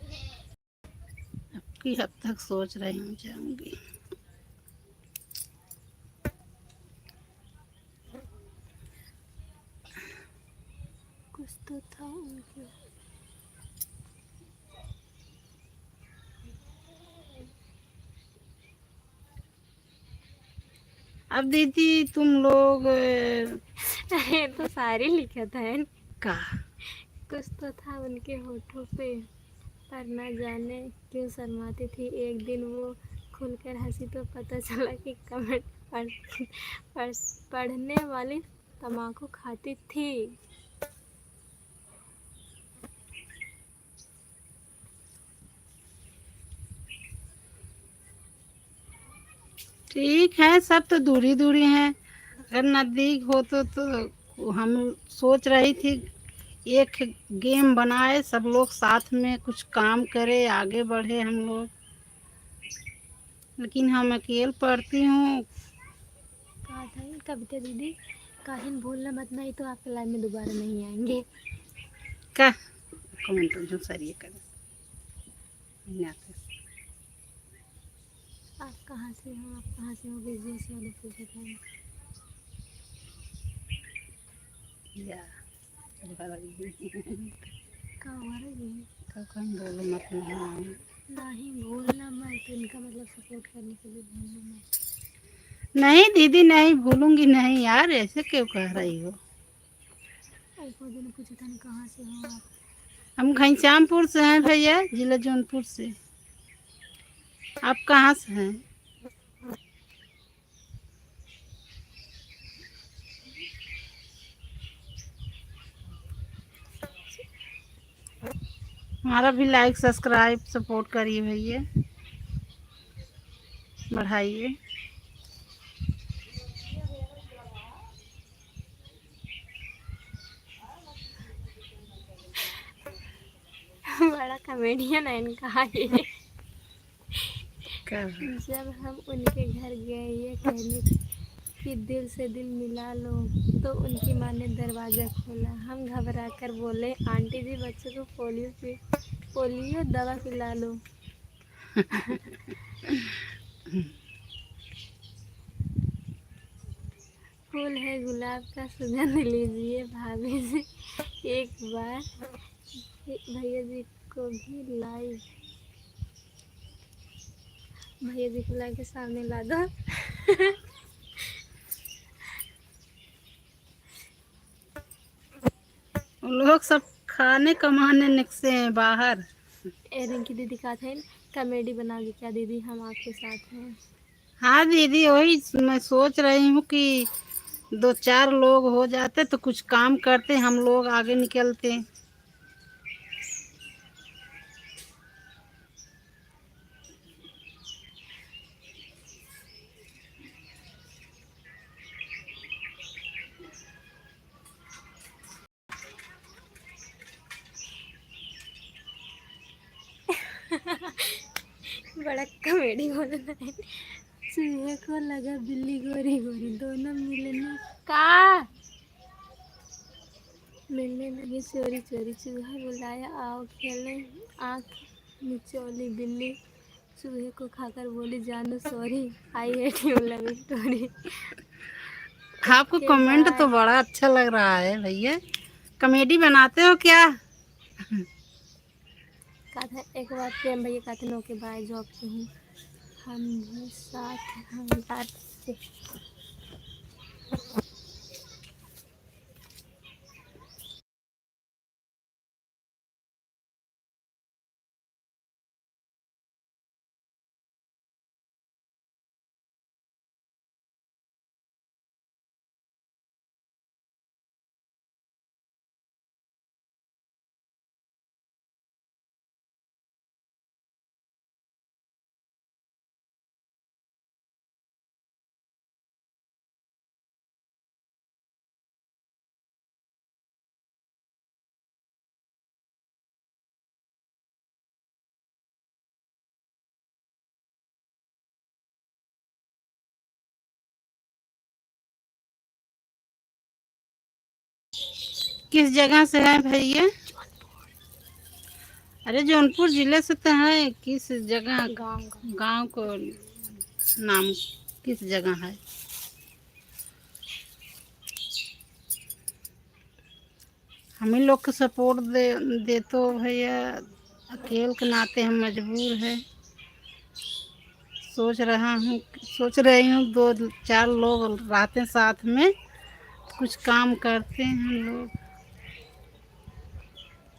अब की हद तक सोच रही हूँ जाऊंगी। कुछ तो था उनके। अब दीदी तुम लोग तो सारे लिखा था है का कुछ तो था उनके होठों पे, पर न जाने क्यों शर्माती थी। एक दिन वो खुलकर हंसी तो पता चला कि कमेंट पढ़ने वाली तम्बाकू खाती थी। ठीक है, सब तो दूरी दूरी हैं, अगर नज़दीक हो तो हम सोच रही थी एक गेम बनाए, सब लोग साथ में कुछ काम करें, आगे बढ़े हम लोग, लेकिन हम अकेले पढ़ती हूँ। कहा था ये कविता दीदी, काहिन भूलना मत, नहीं तो आपके लाइफ में दोबारा नहीं आएंगे। का कमेंट जो सरिए कर आप कहाँ से हो? आप कहाँ से हो? बिजनेस वाले पूछे थे। या कहाँ हो रही है? कहीं बोलो मत नहीं भूलना मत, तो इनका मतलब सपोर्ट करने के लिए भूलना मत। नहीं दीदी, नहीं भूलूंगी नहीं यार, ऐसे क्यों कह रही हो? एक और दिन पूछा था कहाँ से हो आप? हम घनश्यामपुर से हैं भैया, जिला जौनपुर से। आप कहाँ से हैं? हमारा भी लाइक सब्सक्राइब सपोर्ट करिए भैया, बढ़ाइए। बड़ा कॉमेडियन है इनका ये। कर जब हम उनके घर गए ये कहने कि दिल से दिल मिला लो, तो उनकी माँ ने दरवाज़ा खोला। हम घबरा कर बोले, आंटी जी बच्चों को पोलियो दवा पिला लो। फूल है गुलाब का, सुगंध लीजिए भाभी जी। एक बार भैया जी को भी लाई, भैया जी को ला के सामने ला दो। उन लोग सब खाने कमाने निकसे हैं बाहर। रिंकी दीदी का था कॉमेडी बनाओगी क्या दीदी, हम आपके साथ हैं। हाँ दीदी, वही मैं सोच रही हूँ कि 2-4 लोग हो जाते तो कुछ काम करते, हम लोग आगे निकलते। बड़ा कॉमेडी बोल रहा है। चूहे को लगा बिल्ली गोरी गोरी, दोनों मिलने लगे चोरी चोरी। चूहा बुलाया आओ खेलें, आँख निचोली बिल्ली चूहे को खाकर बोली जानू sorry, I hate you love story. आपको ओके कमेंट तो बाय। बड़ा अच्छा लग रहा है भैया। कॉमेडी बनाते हो क्या? कहा था एक बार प्रेम भैया कहते हैं ओके बाय, जॉब पे हूँ, हम भी साथ हम साथ से। किस जगह से है भैया? अरे जौनपुर जिले से तो है, किस जगह? गांव को नाम किस जगह है? हम ही लोग को सपोर्ट दे तो भैया, अकेले के नाते हम मजबूर है। सोच रही हूँ 2-4 लोग रहते साथ में, कुछ काम करते हैं हम लोग।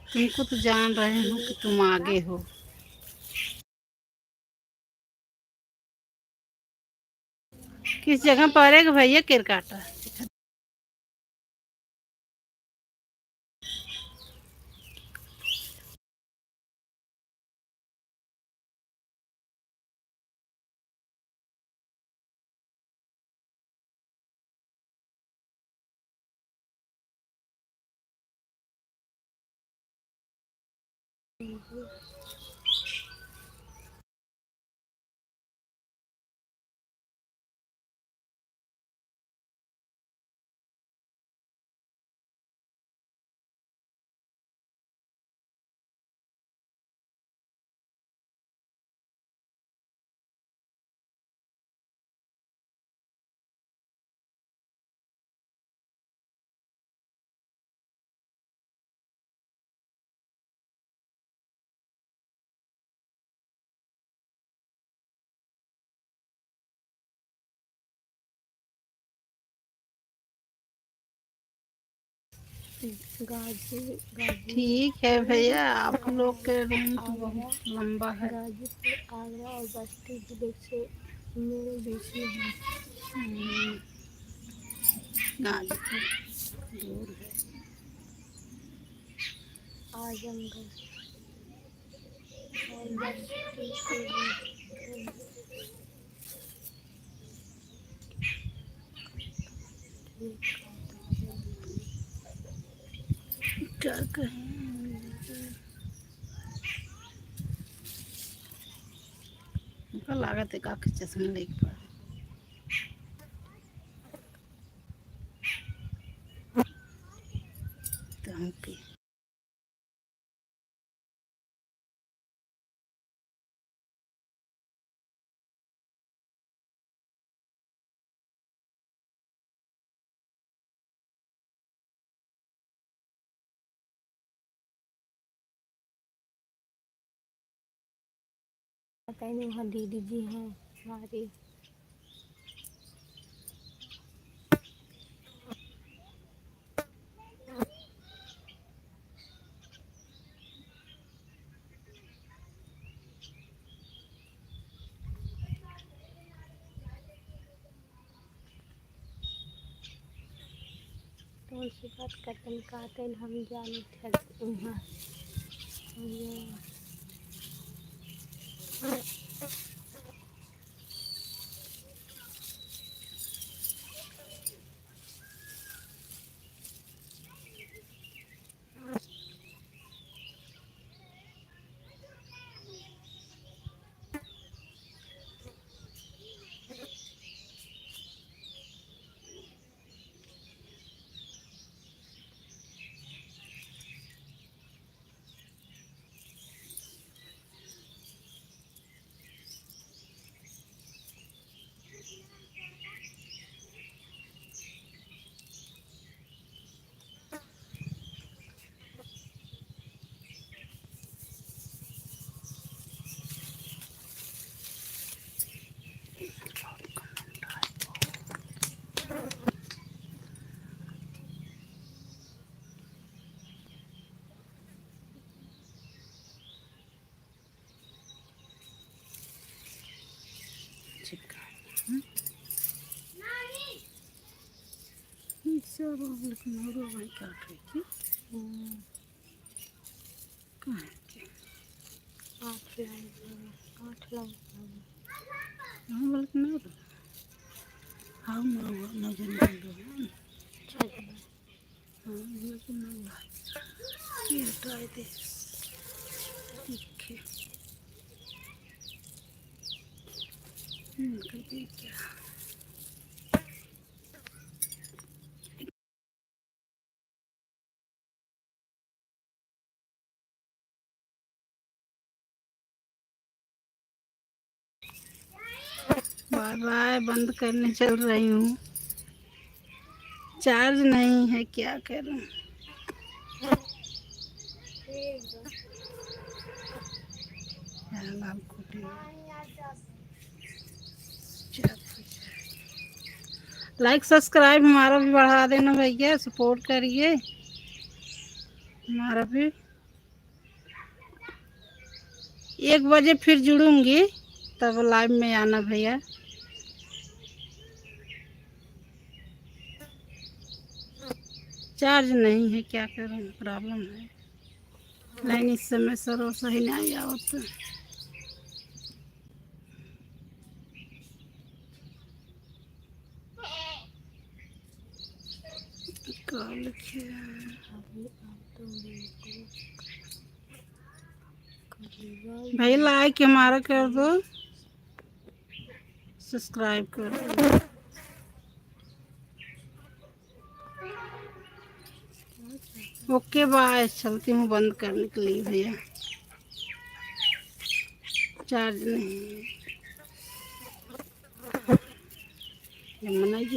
तुमको तो जान रहे हो कि तुम आगे हो। किस जगह पड़ेगा भैया केरकाटा? गाजी ठीक है भैया, आप लोग के रूम तो बहुत लंबा है। गाजीपुर आगरा और बस्ती जिले से मेरे बीच में है। गाजीपुर दूर है। आजमगढ़ क्या कहें, हमको लागत है काफी चश्मे लेके पड़ा तो हमके पता ही नहीं, वहाँ दीदी जी हैं हमारी। तो उसी बात करते हैं, कहते हैं हम जाने ठहरते वहाँ चिपका सब लखनऊ भाई काट रही थी कहाँ है क्या? 8 लाख हाँ लखनऊ हाँ मरुआ नजर निकल रहा है हाँ लखनऊ भाई ये हटाए दे दिखे निकल गई क्या बाय बाय बंद करने चल रही हूँ चार्ज नहीं है क्या करूँ लाल कोटी लाइक सब्सक्राइब हमारा भी बढ़ा देना भैया सपोर्ट करिए हमारा भी 1 बजे फिर जुड़ूंगी तब लाइव में आना भैया चार्ज नहीं है क्या करूं प्रॉब्लम है लाइन इस समय सर सही नहीं आवत कॉल किया भाई लाइक हमारा कर दो सब्सक्राइब कर दो ओके बाय चलती हूँ बंद करने के लिए भैया चार्ज नहीं है।